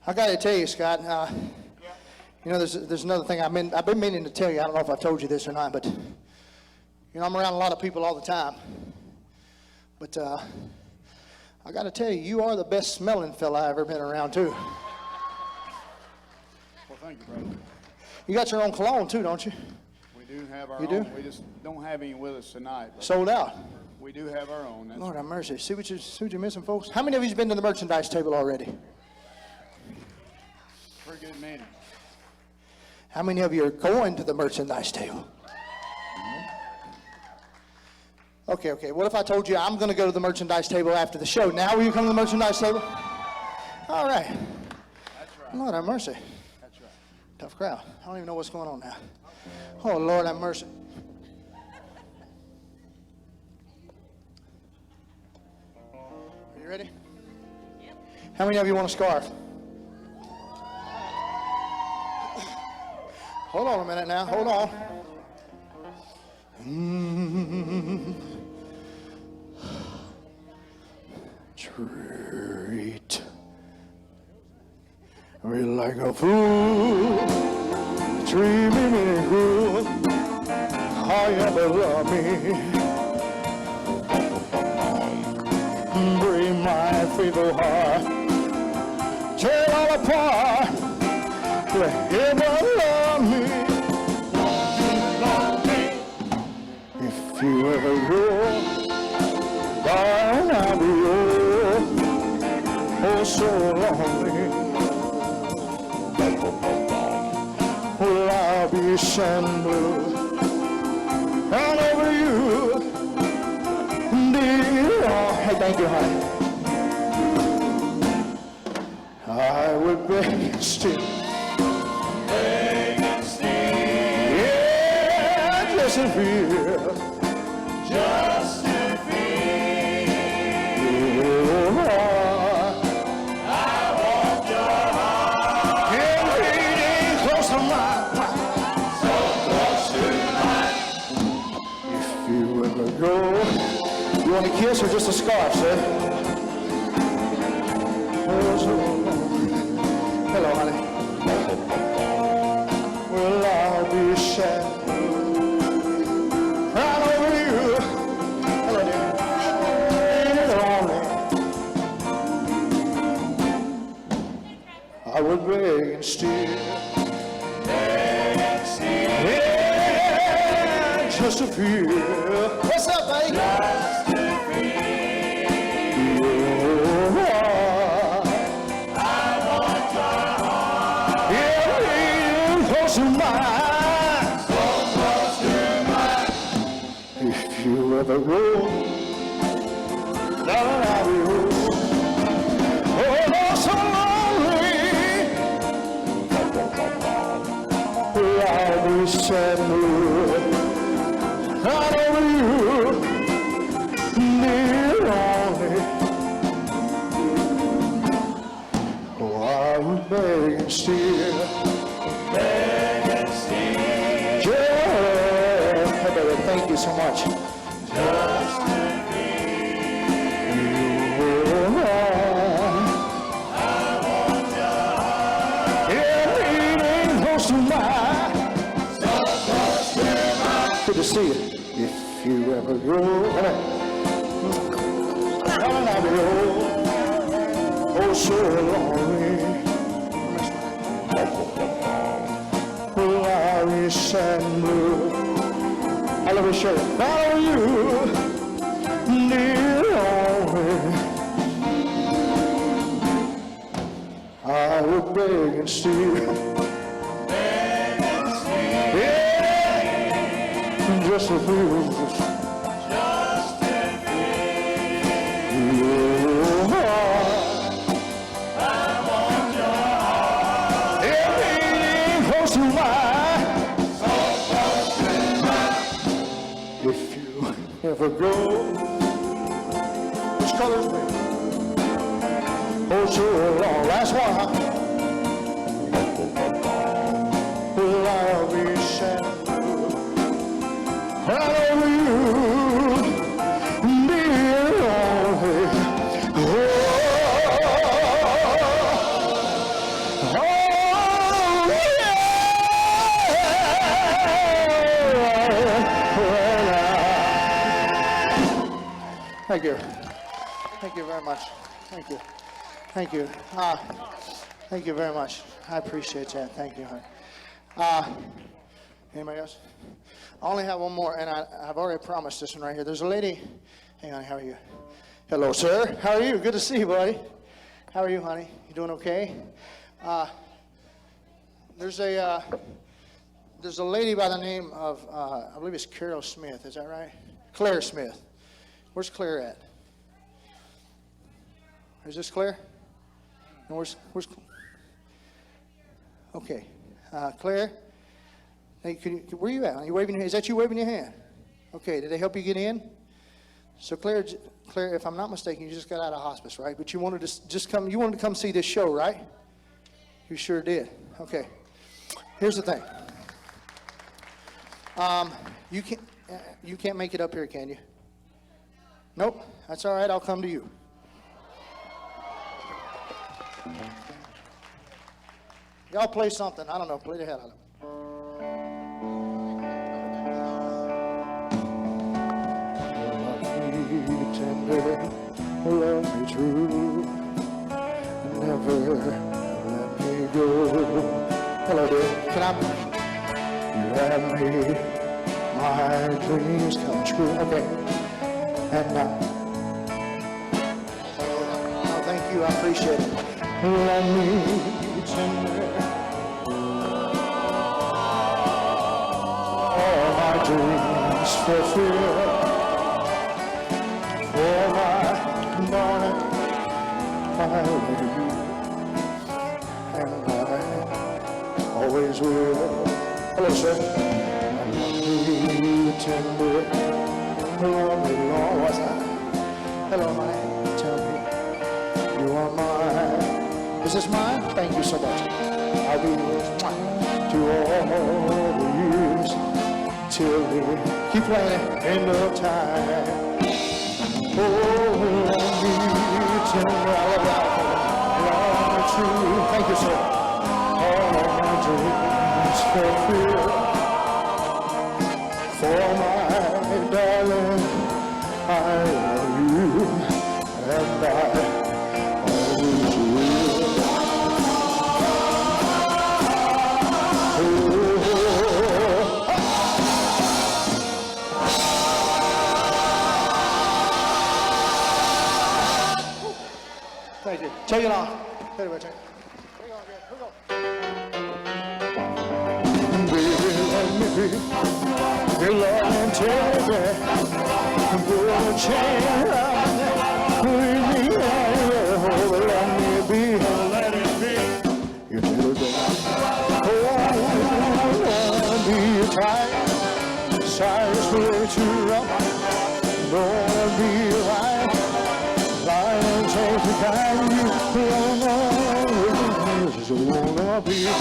G: I got to tell you, Scott, you know, there's another thing I've been meaning to tell you. I don't know if I told you this or not, but, you know, I'm around a lot of people all the time. But I got to tell you, you are the best smelling fella I've ever been around, too.
E: Well, thank you, brother.
G: You got your own cologne, too, don't you?
E: We do have our
G: You
E: own.
G: do?
E: We just don't have any with us tonight. But
G: Sold out.
E: we do have our own. That's
G: Lord have mercy. See what you're missing, folks? How many of you have been to the merchandise table already?
E: pretty good many.
G: How many of you are going to the merchandise table? Okay. What if I told you I'm going to go to the merchandise table after the show? Now will you come to the merchandise table? All right.
E: That's right.
G: Lord have mercy.
E: That's right.
G: Tough crowd. I don't even know what's going on now. Oh, Lord have mercy. Are you ready? Yep. How many of you want a scarf? Hold on a minute now. Hold on. Treat me like a fool. Treat me cruel. How you ever love me? Break my faithful heart. Tear it all apart. You ever love me? If you ever go, darling, I'll be yours. Oh, so lonely. Well, I'll be shining blue all over you, dear. Oh, hey, thank you, honey. I would beg and steal. Yeah, just to feel. Just to feel. I want your heart. Yeah, beating close to mine. So close to mine. If you ever go, you want a kiss or just a scarf, sir? Oh, so long. Hello, honey. Well, I'll I would beg and steal. Yeah, just to feel. What's up, buddy? Just to feel your heart. I want your heart. Yeah, lean close to mine. So close to mine. If you ever go, darling, I'll be home. Oh, so lonely. I'll be sad mood. Right over you, dear only. Oh, I would beg and steal. Beg and steal. Yeah. Hey, baby, thank you so much. Just to be your home. I want your heart. Yeah, leaning close to mine. So close to mine. Good to see you. If you ever grow, I'll be oh so lonely. Oh, Irish and blue. I love your shirt. Follow you, dear only. I would beg and steal. Beg and steal. Yeah, just a few. Just to feel your heart. I want your heart. Yeah, leaning close to mine. So close to mine. If you ever go, which color's me? Oh, so long. Last one, huh? Well, I'll be sad. Right over you, dear only. Oh, yeah. Thank you. Thank you very much. Thank you. Thank you. Thank you very much. I appreciate that. Thank you, honey. Anybody else? I only have one more, and I've already promised this one right here. There's a lady. Hey, honey, how are you? Hello, sir. How are you? Good to see you, buddy. How are you, honey? You doing okay? There's a lady by the name of, I believe it's Carol Smith. Is that right? Claire Smith. Where's Claire at? Is this Claire? And where's okay. Claire, hey, where are you at? Are you waving your hand? Is that you waving your hand? Okay, did they help you get in? So Claire, if I'm not mistaken, you just got out of hospice, right? But you wanted to just come, you wanted to come see this show, right? You sure did. Okay. Here's the thing. You can't make it up here, can you? Nope. That's all right. I'll come to you. Y'all play something. I don't know. Play the hell out of it. Love me tender, love me true, never let me go. Hello, dear. Can I? You have made my dreams come true. Okay. And now. Oh, thank you. I appreciate it. Let me tender. All my dreams fulfilled. For my darling, I love you. And I always will. Hello, sir. Let me tender. Love me long. What's that? Hello, honey. Tell me you are mine. Is this mine? Thank you so much. I'll be yours to all the years till the keep playing it end of time. Oh, let me tender. I love that. Love me true. Thank you, sir. All my dreams fulfilled. For my darling, I love you, and I always will. it on. Hit it, Richard. Baby, let me be your loving teddy. Put a chain around me. Leave me anywhere. Oh, let me be. Let it be your teddy bear. Oh, let me be your tight. Size way too rough. Don't wanna be right. Lions ain't the kind you wanna be your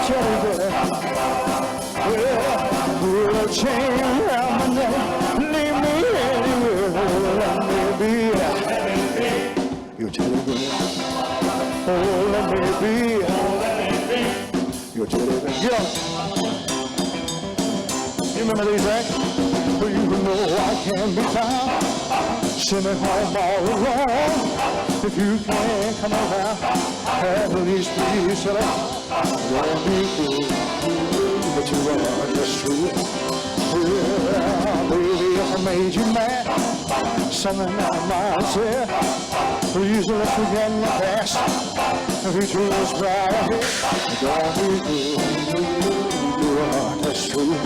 G: teddy bear. Yeah, put a chain around my neck. Leave me anywhere. Let me be your teddy bear. Oh, let me be your teddy bear. Get on. You remember these, right? Well, you know I can't be found. Send me home all alone. If you can't come around, at least please shut up. Don't be cool, but you are just true. Yeah, baby, if I made you mad, something I might say. Please let's forget the past. If you choose right ahead, don't be cool, you are just true.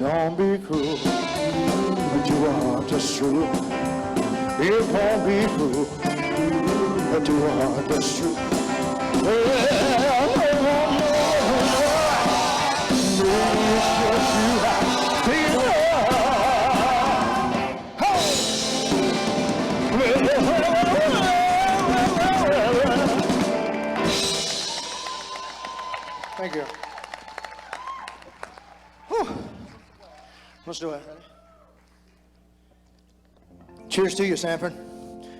G: Don't be cruel, but you are just true. You can't be cruel, but you are just true. Thank you. Whew. Let's do it. Cheers to you, Sanford.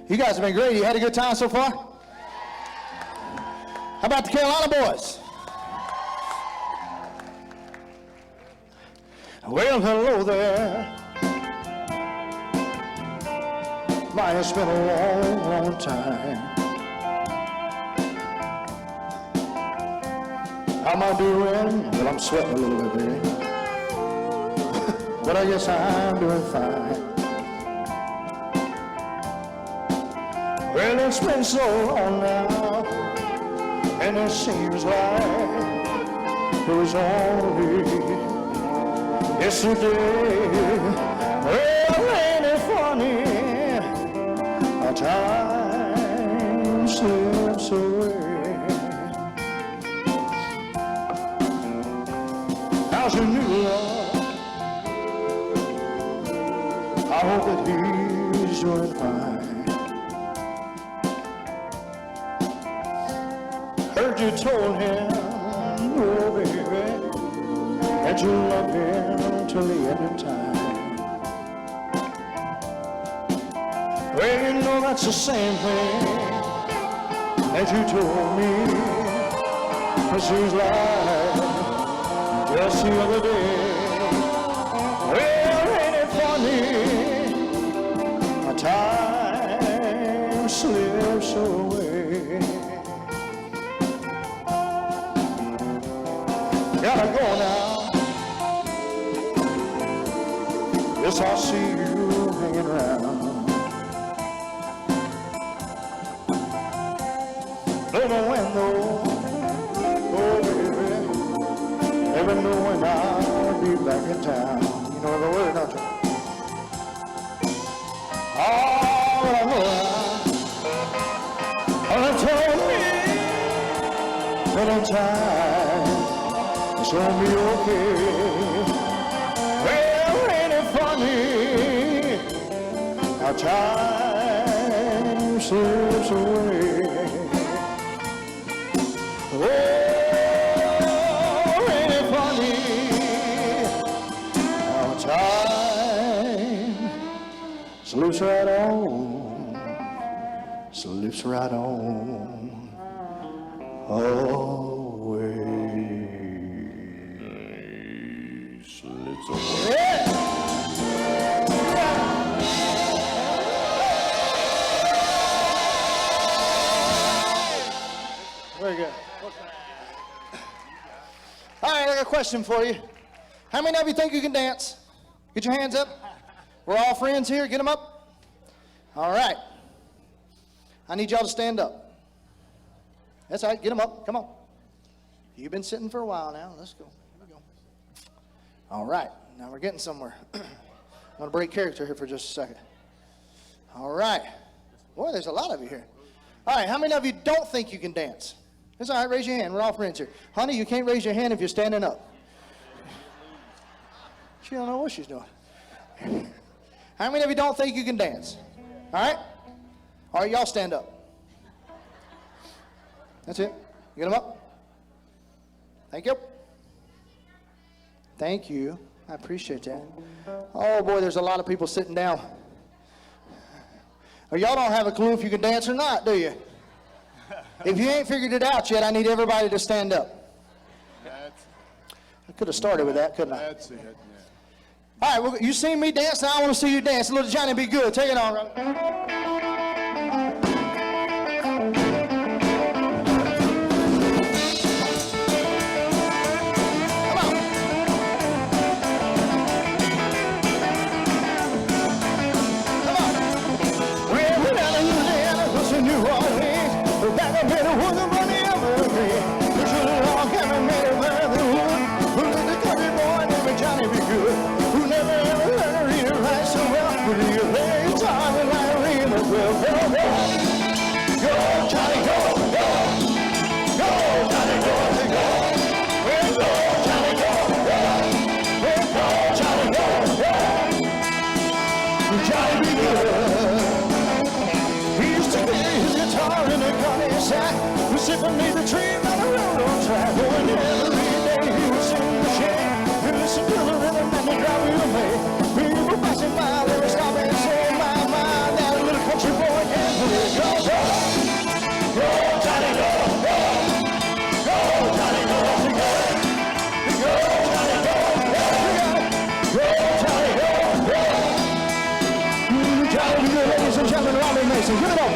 G: You guys have been great. You had a good time so far? How about the Carolina boys? Well, hello there. My, it's been a long, long time. How am I doing? Well, I'm sweating a little bit, baby. But I guess I'm doing fine. Well, it's been so long now, and it seems like it was only yesterday. Well, ain't it funny how time slips away? How's your new love? I hope that he's doing fine. Heard you told him, oh baby, that you love him till the end of time. Well, you know that's the same thing that you told me. It seems like just the other day. Well, ain't it funny how time slips away? Gotta go now. Yes, I see you hanging around. Don't know when though, oh baby. Never know when I'll be back in town. You know the word, don't you? Oh, but I know now. They told me that in time it's gonna be okay. Well, ain't it funny how time slips away? Oh, ain't it funny how time slips right on, slips right on away. Slips away. Yeah. Very good. All right, I got a question for you. How many of you think you can dance? Get your hands up. We're all friends here. Get them up. All right. I need y'all to stand up. That's all right. Get them up. Come on. You've been sitting for a while now. Let's go. Here we go. All right. Now we're getting somewhere. I'm going to break character here for just a second. All right. Boy, there's a lot of you here. All right. How many of you don't think you can dance? It's all right. Raise your hand. We're all friends here. Honey, you can't raise your hand if you're standing up. She don't know what she's doing. How many of you don't think you can dance? All right? All right, y'all stand up. That's it. Get them up. Thank you. Thank you. I appreciate that. Oh, boy, there's a lot of people sitting down. Well, y'all don't have a clue if you can dance or not, do you? If you ain't figured it out yet, I need everybody to stand up. I could have started with that, couldn't I?
E: That's it. Yeah.
G: All right, well, you seen me dance, now I want to see you dance. Little Johnny, be good. Take it on, brother. Come on. Come on. Well, we're down in Louisiana, close to New Orleans. We're back up in the woods, the money evergreen. We should have all come and made it where they would. Who let the country boy named Johnny be good? Never ever learned to read or write so well. But do you play guitar and like read as well? Go, go, go, Johnny, go, go, go, Johnny, go, go, well, go, Johnny, go, go, well, go, Johnny, go, go. Johnny be good. He used to play his guitar in a gunny sack. We sit beneath the tree by the railroad track. Oh, and every day he would sing the shake. And listen to the rhythm and the drive we made. People passing by, they would stop and say, my, that little country boy can play. Go, go, go, Johnny, go, go, go, Johnny, go, go, go, Johnny, go, go, go, Johnny, go, go. Johnny, be good, ladies and gentlemen, Robbie Mason, give it up.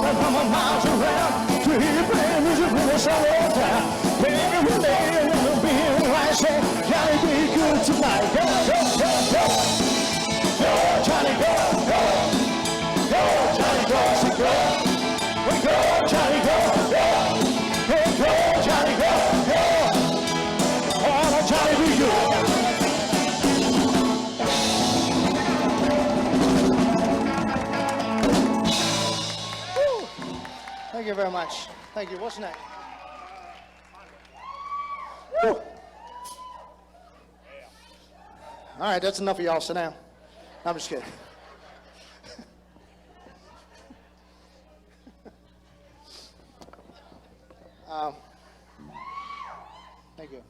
G: From a miles around to hear you play music with us all over town. Baby, we're laying in the being right, say, Johnny, be good tonight. Go, go, go, go. Go, Johnny, go, go. Go, Johnny, go, say, go. Go, Johnny, go, go. Go, Johnny, go, go. Oh, Johnny, be good. Thank you very much. Thank you. What's next? Woo. All right, that's enough of y'all. Sit down. I'm just kidding. Thank you.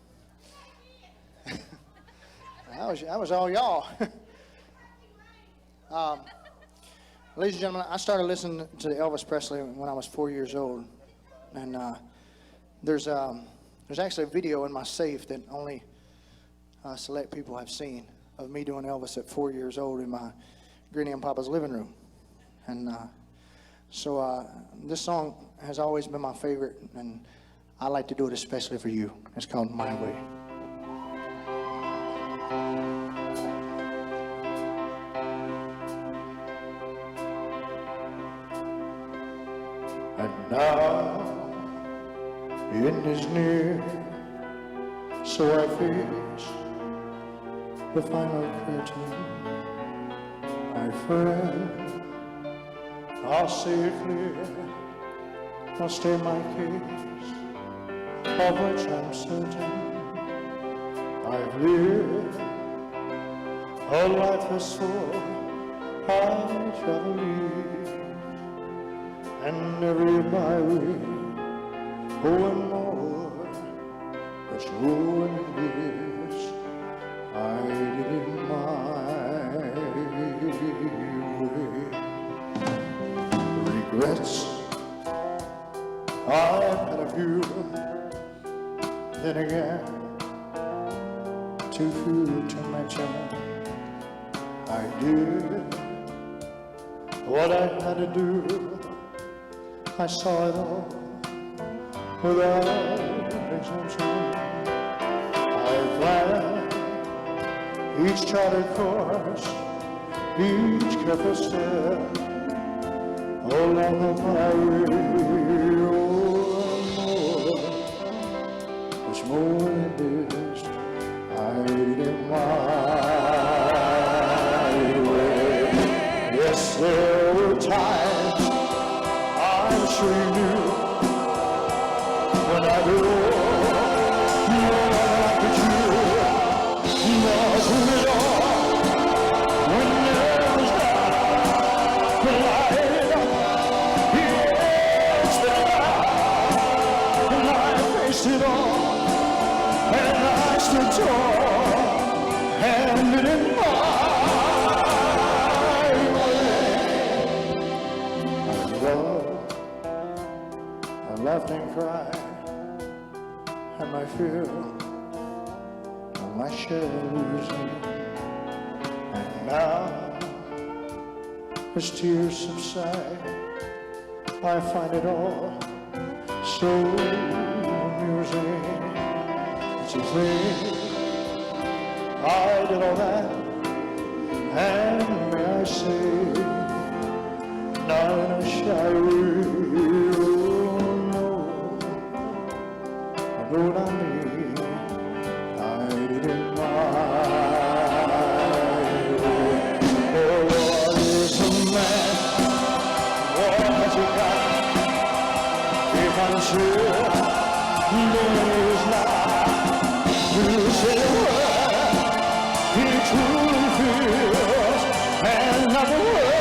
G: That was all y'all. Ladies and gentlemen, I started listening to Elvis Presley when I was 4 years old, and there's actually a video in my safe that only select people have seen of me doing Elvis at 4 years old in my Granny and Papa's living room, and so this song has always been my favorite, and I like to do it especially for you. It's called My Way. And now, it is near, so I face the final curtain. My friend, I'll say it clear, I'll state my case, of which I'm certain. I've lived a life as full I shall lead, and every byway, and more, but you and this, I did it my way. Regrets I've had a few, then again, too few to mention. I did what I had to do. I saw it all without exemption. I planned each charted course, each careful step along the highway. Oh, much more than this, I did it my way. Yes, there were times I'm sure you knew when I do more like you, not through it all. When there was not the light up, yes, and I faced it all, and I stood tall, and it in my I laughed and cried, and I feel my shadows in. And now, as tears subside, I find it all so amusing. To think I did all that, and may I say, not in a shy way. Know what I mean? I did it my way. Oh, what is a man? What has he got? If I'm sure, then he's not. You say the word he truly feels, and not the word.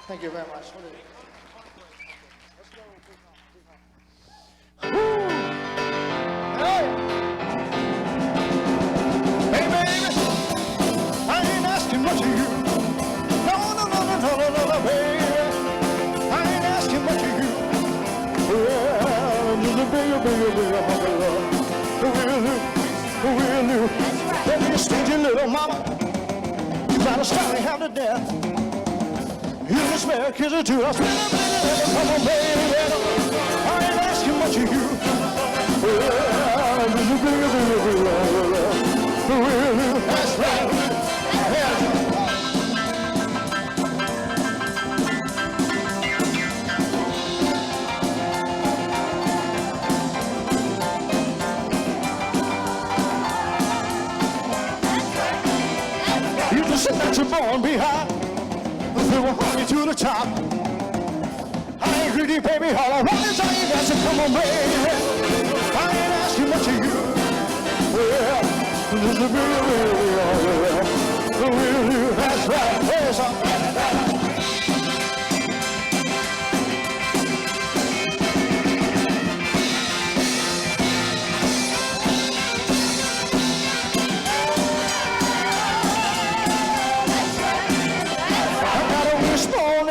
G: Thank you very much. Hey, baby, I ain't asking much of you. No, baby. I ain't asking much of you. Well, just a bigger hunk of love. Will you? Let me stingy little mama. You gotta stop me half to death. You just better kiss it too. I feel it, baby. Come on, baby. I ain't asking much of you. Well, just a bigger love. Will you? That's right. You just sit that you're born behind. They will hold you to the top. I ain't greedy, baby. All I want is all you got. So come on, baby. I ain't asking much of you. Well, this is a real, that's right. There's a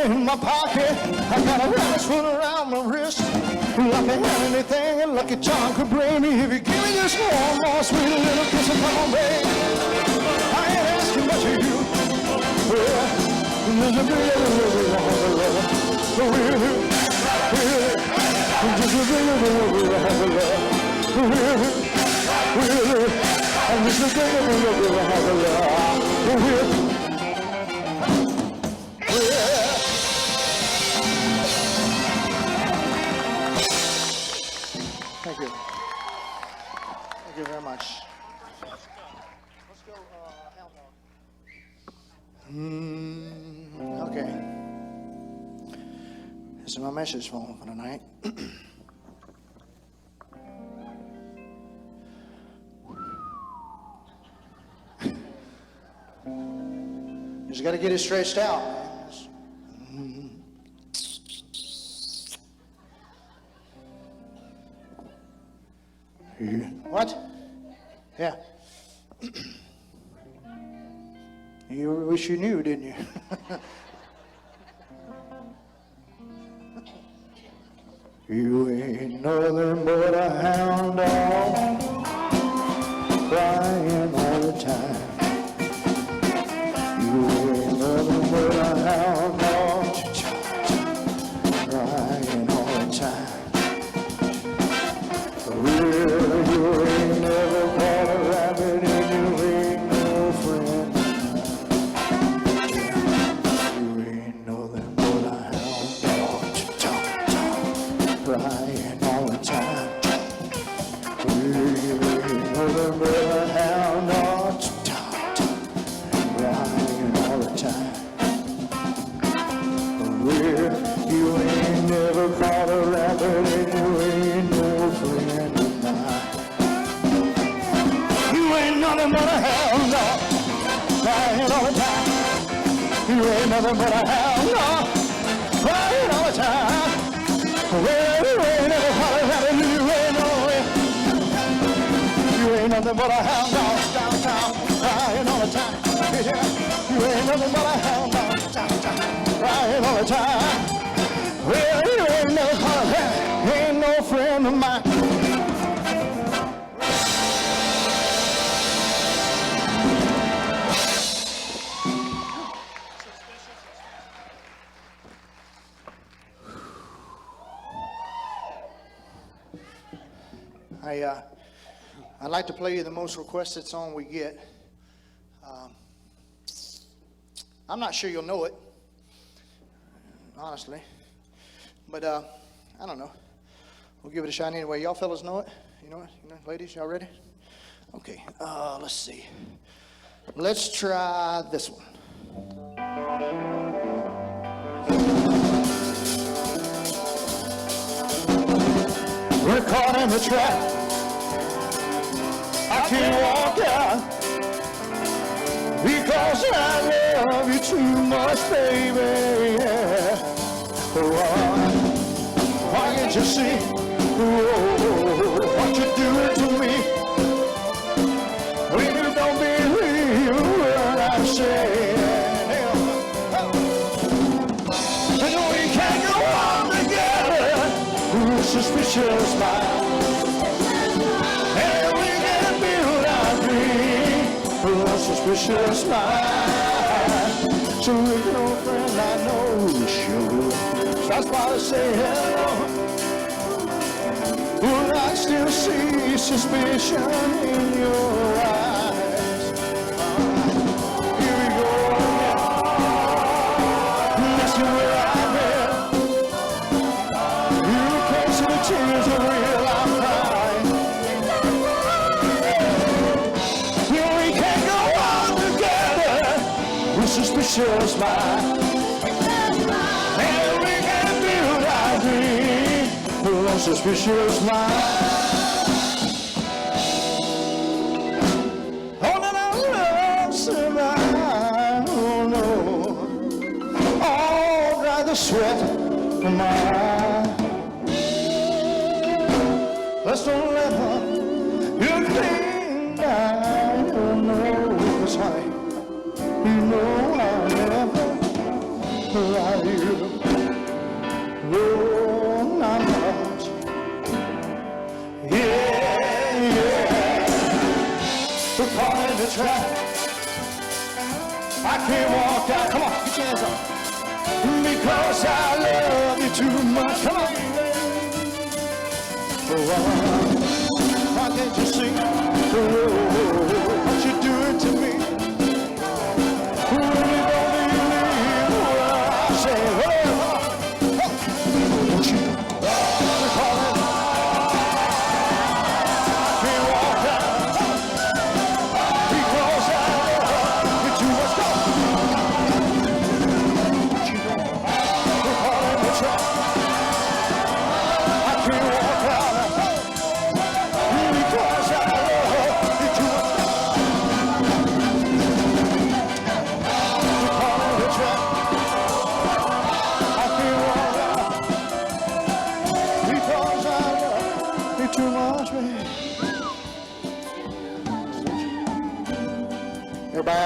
G: in my pocket, I got a rabbit's foot around my wrist. Like I had anything a lucky charm could bring me. If you give me just one more sweet little kiss, come on, baby. I ain't asking much of you. Well, there's a big Thank you. Thank you very much. Let's go, Alma. Okay. This is my message phone for tonight. Just got to get it stretched out. What? Yeah. You wish you knew, didn't you? You ain't nothing but a hound dog, crying all the time. You ain't nothing but a hound dog, crying all the time. Well, you ain't never caught a rabbit and you ain't no friend. You ain't nothing but a hound dog, crying all the time. Well, you ain't nothing but a hound dog, crying all the time. Well, you ain't never caught a rabbit and you ain't no friend of mine. You ain't nothing but a hound dog, crying all the time. You ain't nothing but a hound dog, crying all the time. Well, you ain't never caught a rabbit and you ain't no friend. You ain't nothing but a hound dog downtown, crying all the time. Yeah. You ain't nothing but a hound dog downtown, crying all the time. Well, you ain't never caught a rabbit, ain't no friend of mine. I'd like to play you the most requested song we get. I'm not sure you'll know it, honestly, but I don't know. We'll give it a shot anyway. Y'all fellas know it? You know it? You know, ladies, y'all ready? Okay, let's see. Let's try this one. We're caught in the trap. I can't walk out because I love you too much, baby. Yeah. Why can't you see what you're doing to me? When you don't believe what I'm saying, and we can't go on together. Suspicious mind. Suspicious mind. So if no friend I know sure starts by to say hello, would I still see suspicion in your eyes? Here we go again. That's where I've been. You can't see the tears of real I'm crying. Suspicious mind, and we can build our dream on suspicious mind. Oh, no, no, love survive, oh no. Oh, dry the sweat from my eye. Let's don't let her, you think I don't know what's high. You know I'll never lie to you. No, I'm not. Yeah, yeah. We're caught in the trap. I can't walk out. Come on, get your hands up. Because I love you too much. Come on. Why can't you see what you're doing to me?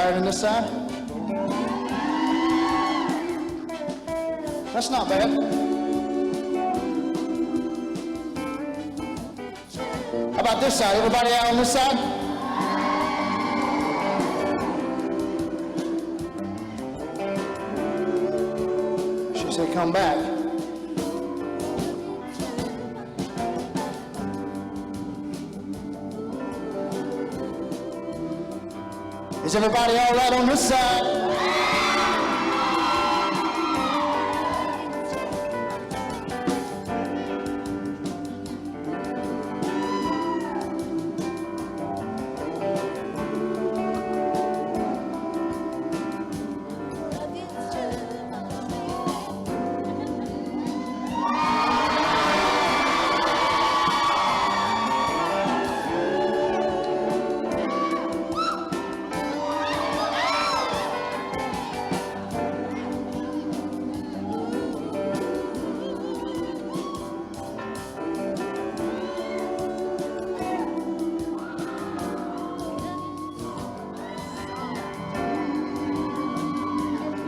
G: higher than this side? That's not bad. How about this side? Everybody out on this side? She said, come back. Is everybody all right on this side?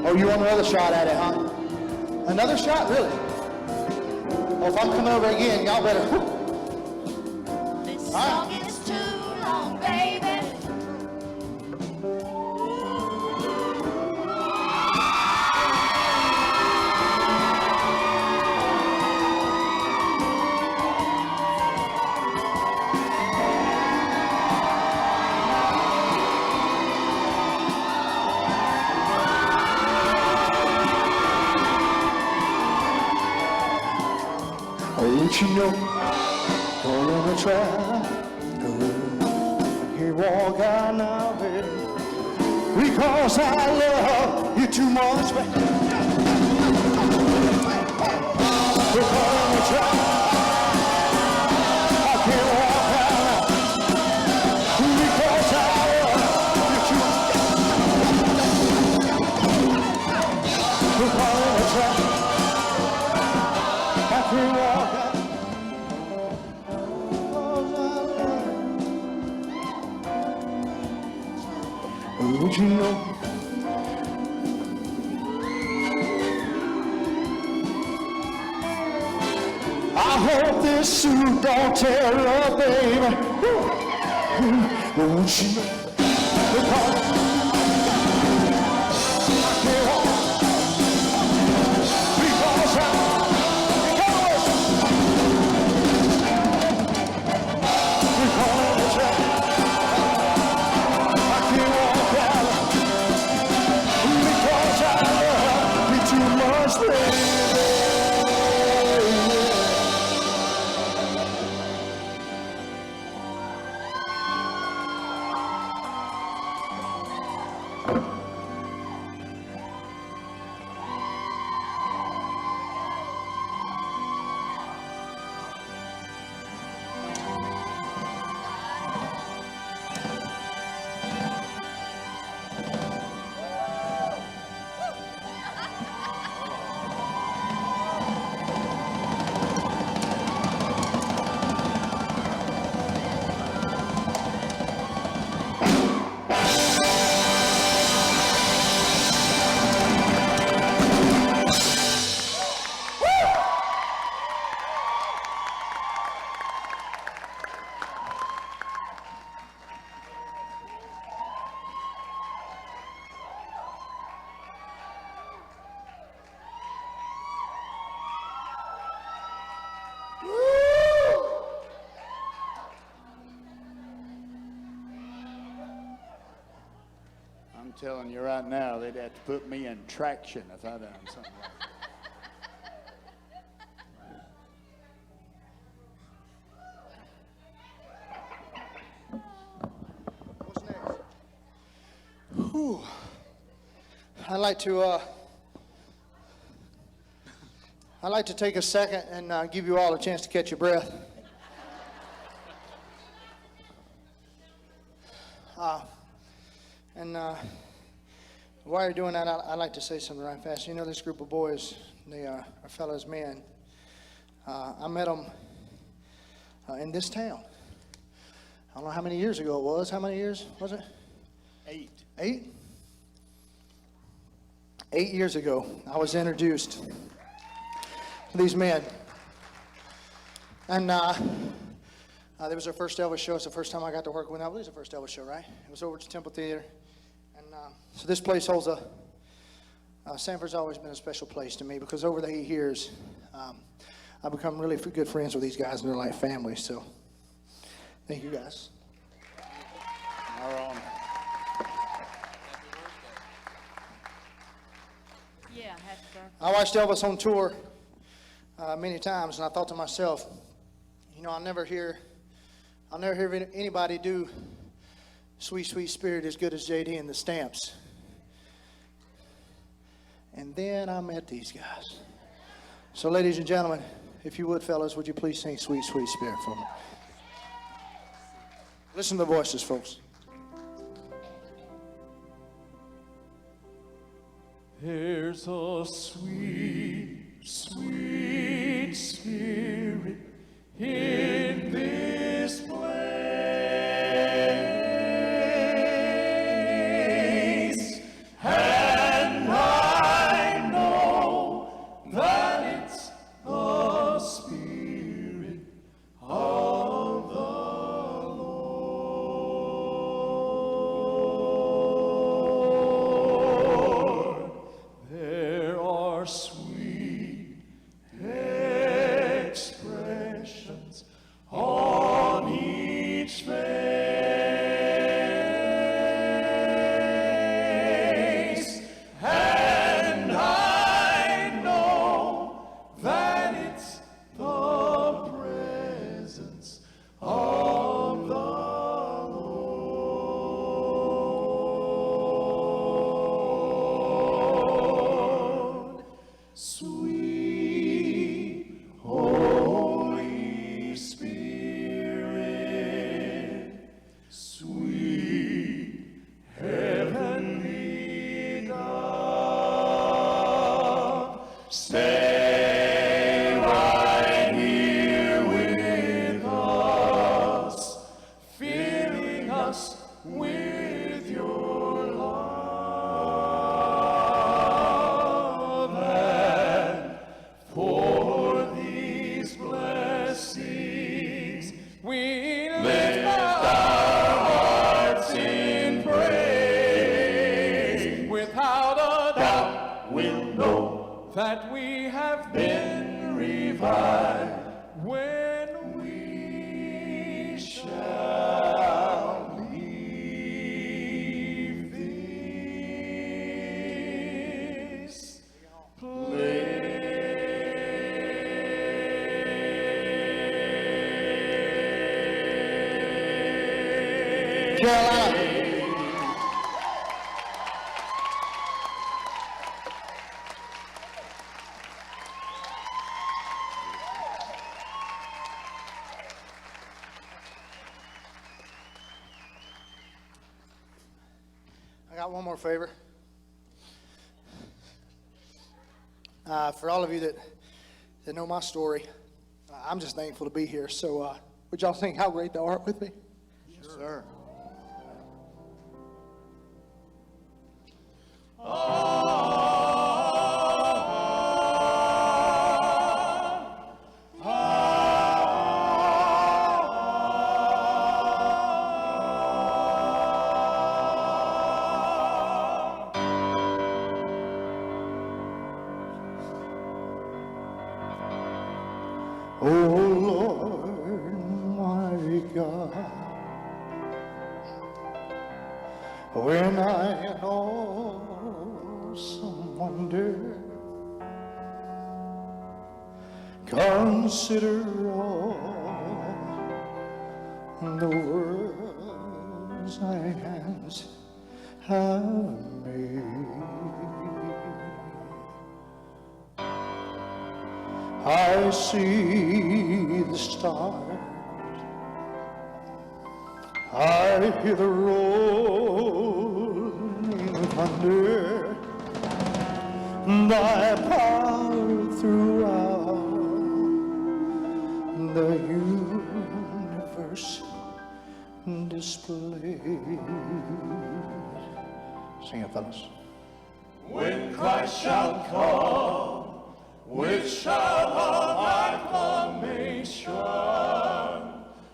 G: Oh, you want another shot at it, huh? Another shot, really? Oh, if I'm coming over again, y'all better.
H: This song is too long, baby.
G: Don't you know, gonna try. He walk out now, baby, because I love you too much, baby. We're gonna try. I can't walk out now, because I love you too much. We're gonna try. I can't walk out. Would you know? I hope this suit don't tear up, baby. Won't you know? Because I can't walk. Because I
E: I'm telling you right now, they'd have to put me in traction if I done something like that.
G: what's next? Whew. I'd like to take a second and give you all a chance to catch your breath. While you're doing that, I'd like to say something right fast. You know, this group of boys, they are fellas men. I met them in this town. I don't know how many years ago it was. How many years was it?
E: 8.
G: 8? 8 years ago, I was introduced to these men. And there was our first Elvis show. It's the first time I got to work with them. I believe it's the first Elvis show, right? It was over at the Temple Theater. And so this place holds Sanford's always been a special place to me because over the 8 years, I've become really good friends with these guys and they're like family. So thank you guys.
H: Yeah, happy birthday.
G: I watched Elvis on tour many times, and I thought to myself, you know, I'll never hear anybody do Sweet, Sweet Spirit as good as JD and the Stamps. And then I met these guys. So, ladies and gentlemen, if you would, fellas, would you please sing Sweet, Sweet Spirit for me? Listen to the voices, folks.
B: There's a sweet, sweet spirit in this place, and I know that it's the Spirit of the Lord. There are sweet expressions on each face, and I know that it's the presence of the Lord. Sweet Holy Spirit, sweet heavenly dove, stay right here with us, filling us with your love, and for these blessings we lift our hearts in praise. Without a doubt we'll know that we have been revived when we shall leave this place.
G: Carolina. I got one more favor. For all of you that know my story, I'm just thankful to be here. So would y'all sing How Great Thou Art with me?
E: Yes, sir.
G: Oh Lord, my God, when I in awesome wonder consider all the worlds thy hands have made, I see the stars, I hear the rolling thunder, thy power throughout the universe displayed. Sing it, fellas.
C: when Christ shall come with shout of acclamation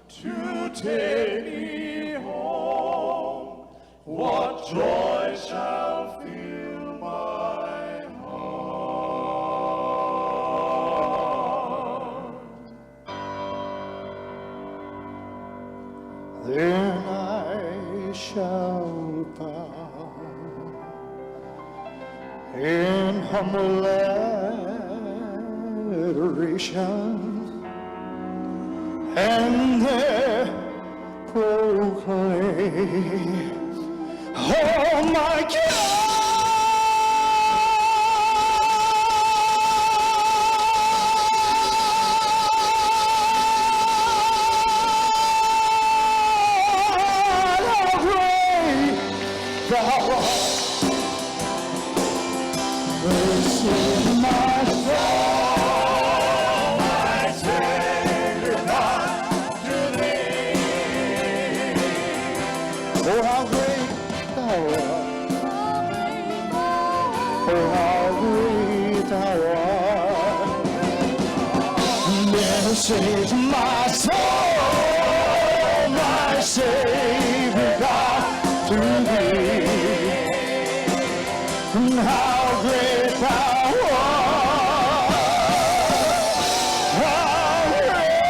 C: to take me home, what joy shall fill my heart.
G: Then I shall bow in humble adoration, and there proclaim, oh my God, how great thou art. This is my soul, my Savior God, to thee. Oh, how great thou art. Oh, how great thou art. This is my soul, my Savior God, to thee. How great thou art, how great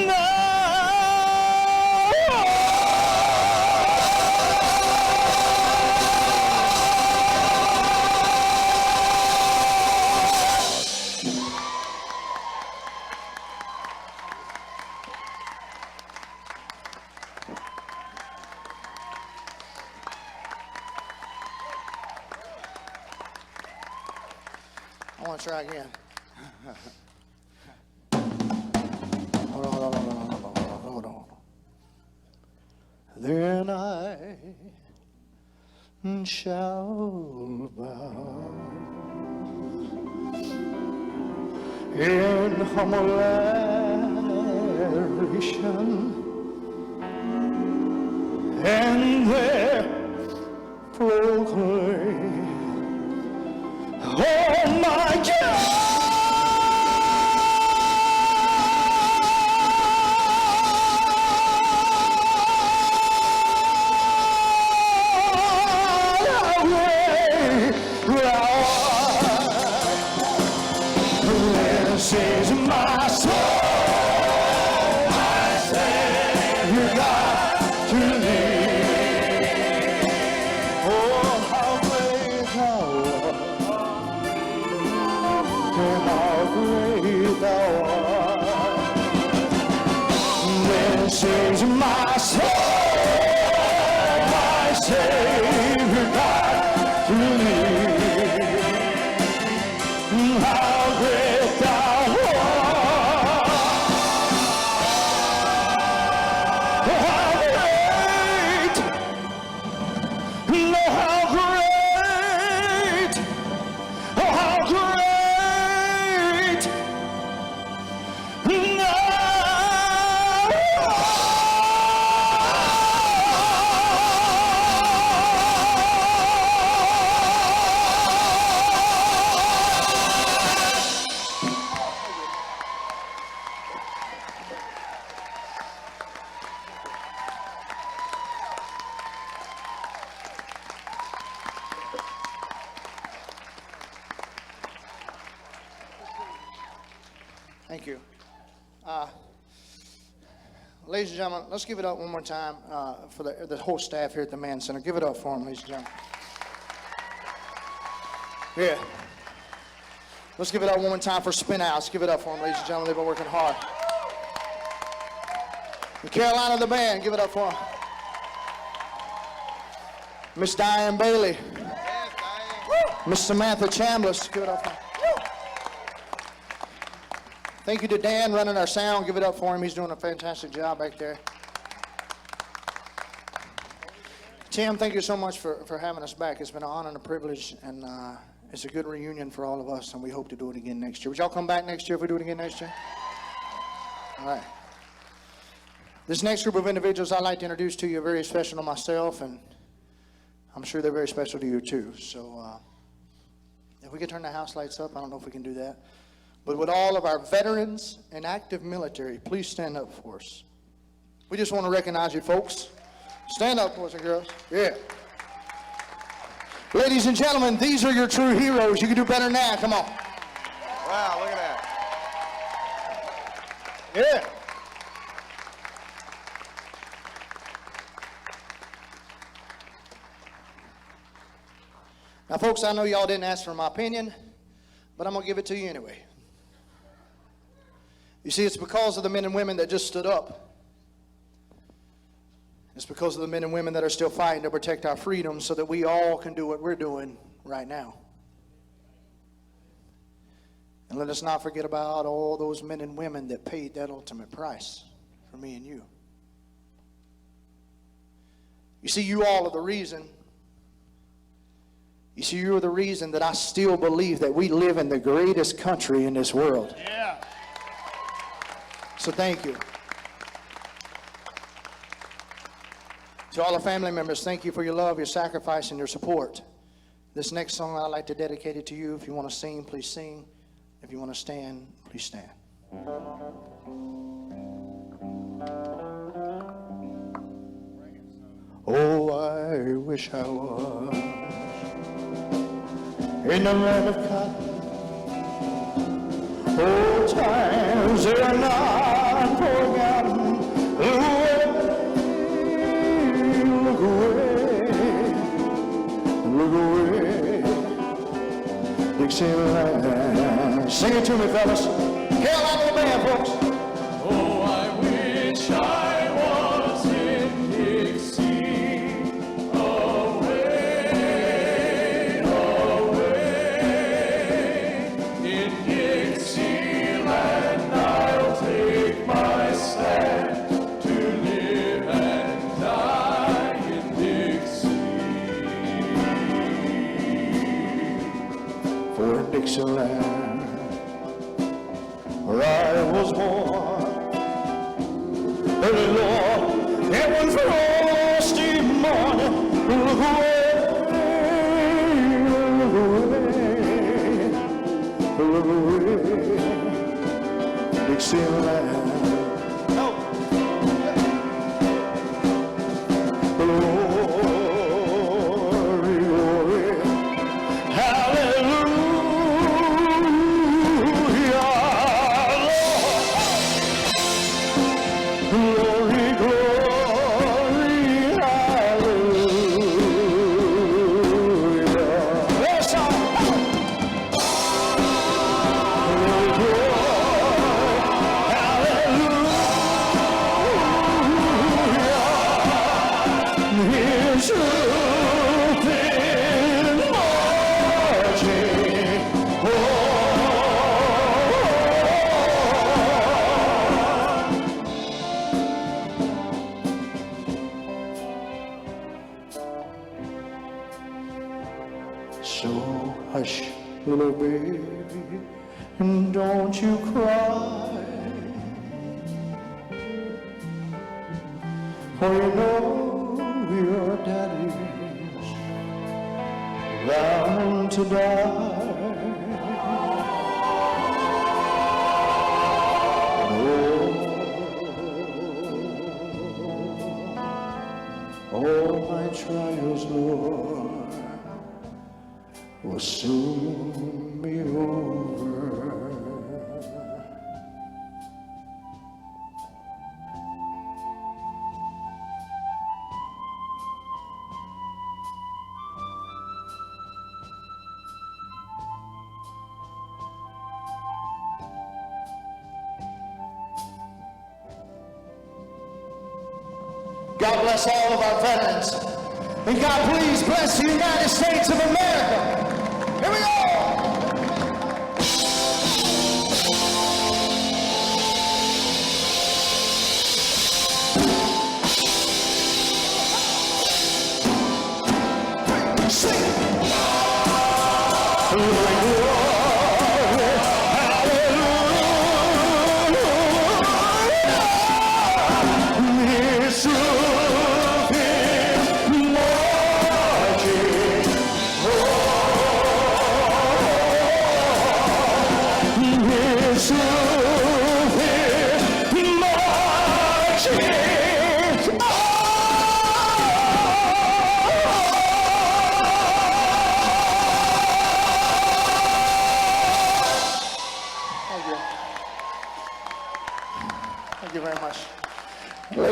G: thou I want to try again. Hold on. Then I shall bow in humble adoration, and there proclaim, oh my God, how great thou art. This is my soul, my Savior God, to thee. Oh, how great thou art. How great thou art. This is my soul, my Savior God, to thee. How great thou art. How great. No, how great. Oh, how great thou Thank you. Ladies and gentlemen, let's give it up one more time for the whole staff here at the Mann Center. Give it up for them, ladies and gentlemen. Yeah. Let's give it up one more time for Spin House. Give it up for them, ladies and gentlemen. They've been working hard. The Carolina, the band. Give it up for them. Miss Diane Bailey. Miss Samantha Chambliss. Give it up for them. Thank you to Dan running our sound. Give it up for him. He's doing a fantastic job back there. Tim, thank you so much for having us back. It's been an honor and a privilege, and it's a good reunion for all of us, and we hope to do it again next year. Would y'all come back next year if we do it again next year? All right. This next group of individuals I'd like to introduce to you are very special to myself, and I'm sure they're very special to you too. So if we could turn the house lights up, I don't know if we can do that. But with all of our veterans and active military, please stand up for us. We just want to recognize you folks. Stand up, boys and girls. Yeah. Ladies and gentlemen, these are your true heroes. You can do better than that. Come on.
B: Wow, look at that.
G: Yeah. Now, folks, I know y'all didn't ask for my opinion, but I'm going to give it to you anyway. You see, it's because of the men and women that just stood up. It's because of the men and women that are still fighting to protect our freedom so that we all can do what we're doing right now. And let us not forget about all those men and women that paid that ultimate price for me and you. You see, you all are the reason. You see, you are the reason that I still believe that we live in the greatest country in this world.
E: Yeah.
G: So thank you. To all the family members, thank you for your love, your sacrifice, and your support. This next song, I'd like to dedicate it to you. If you want to sing, please sing. If you want to stand, please stand. Oh, I wish I was in the land of cotton. Old times they are not forgotten. Look away, Dixieland. Sing it to me, fellas. Carolina band, folks.
D: Oh, I wish I was in Dixie, away, away. In Dixieland I'll take my stand to live and die in Dixie.
G: For in Dixieland, where I was born, early Lord, it was frosty morning. Look away, look away, Dixieland. No. Glory, glory, hallelujah, Lord. Glory, glory, hallelujah. Yes, glory, glory, hallelujah. His truth is marching So hush, little baby, and don't you cry. For you know your daddy's bound to die. All my trials, Lord, will soon be over. God bless all of our veterans. And God, please bless the United States of America. Here we go. Sing. Hallelujah.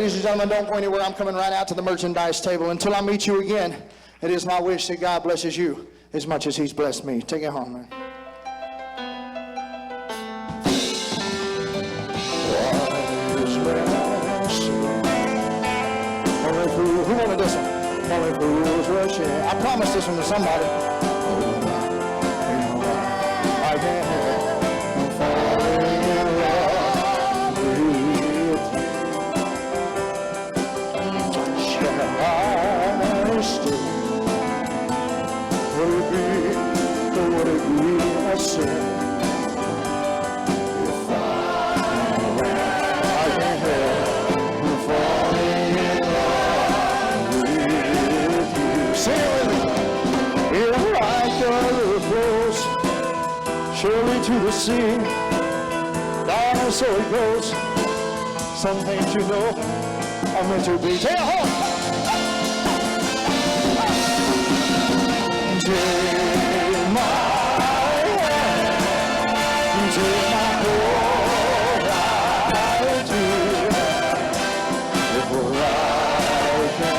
G: Ladies and gentlemen, don't go anywhere. I'm coming right out to the merchandise table. Until I meet you again, it is my wish that God blesses you as much as he's blessed me. Take it home, man. Who wanted this one? Only fools rush in. I promised this one to somebody. I can't help falling in love with you. Shall I stay? Would it be a sin? If I can't help falling in love with you. Sing it with me. If like a river flows surely to the sea, darling, so it goes. Some things you know are meant to be. Take it home. Take my hand, take my whole life too. If I can't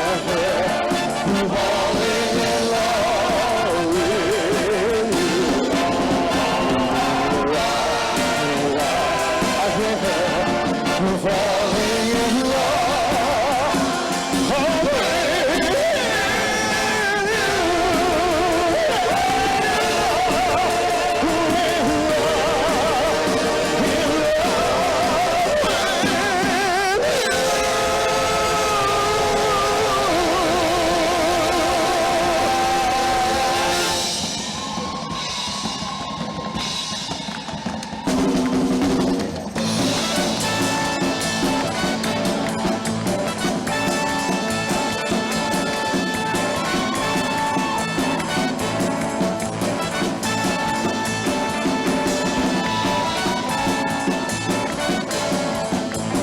G: help falling in love with you, I can't help falling in love with you.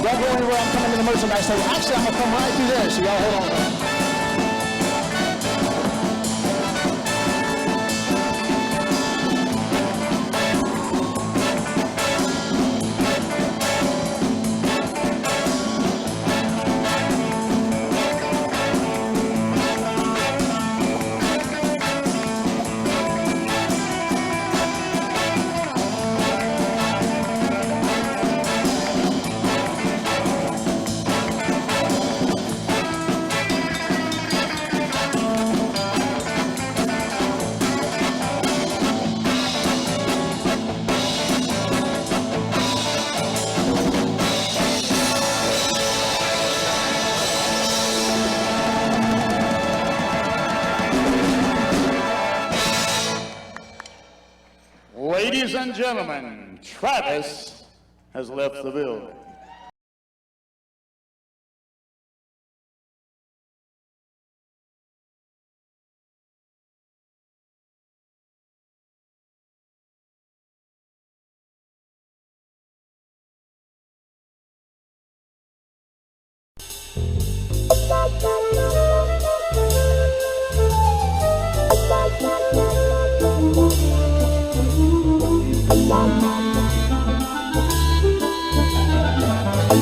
G: Don't go anywhere. I'm coming to the merchandise table. Actually, I'm going to come right through there, so y'all hold on.
C: Ladies and gentlemen, Travis has left the building.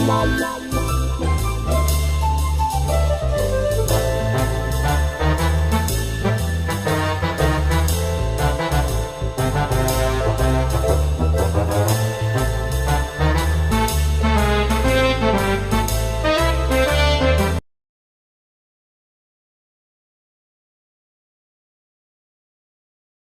I: La la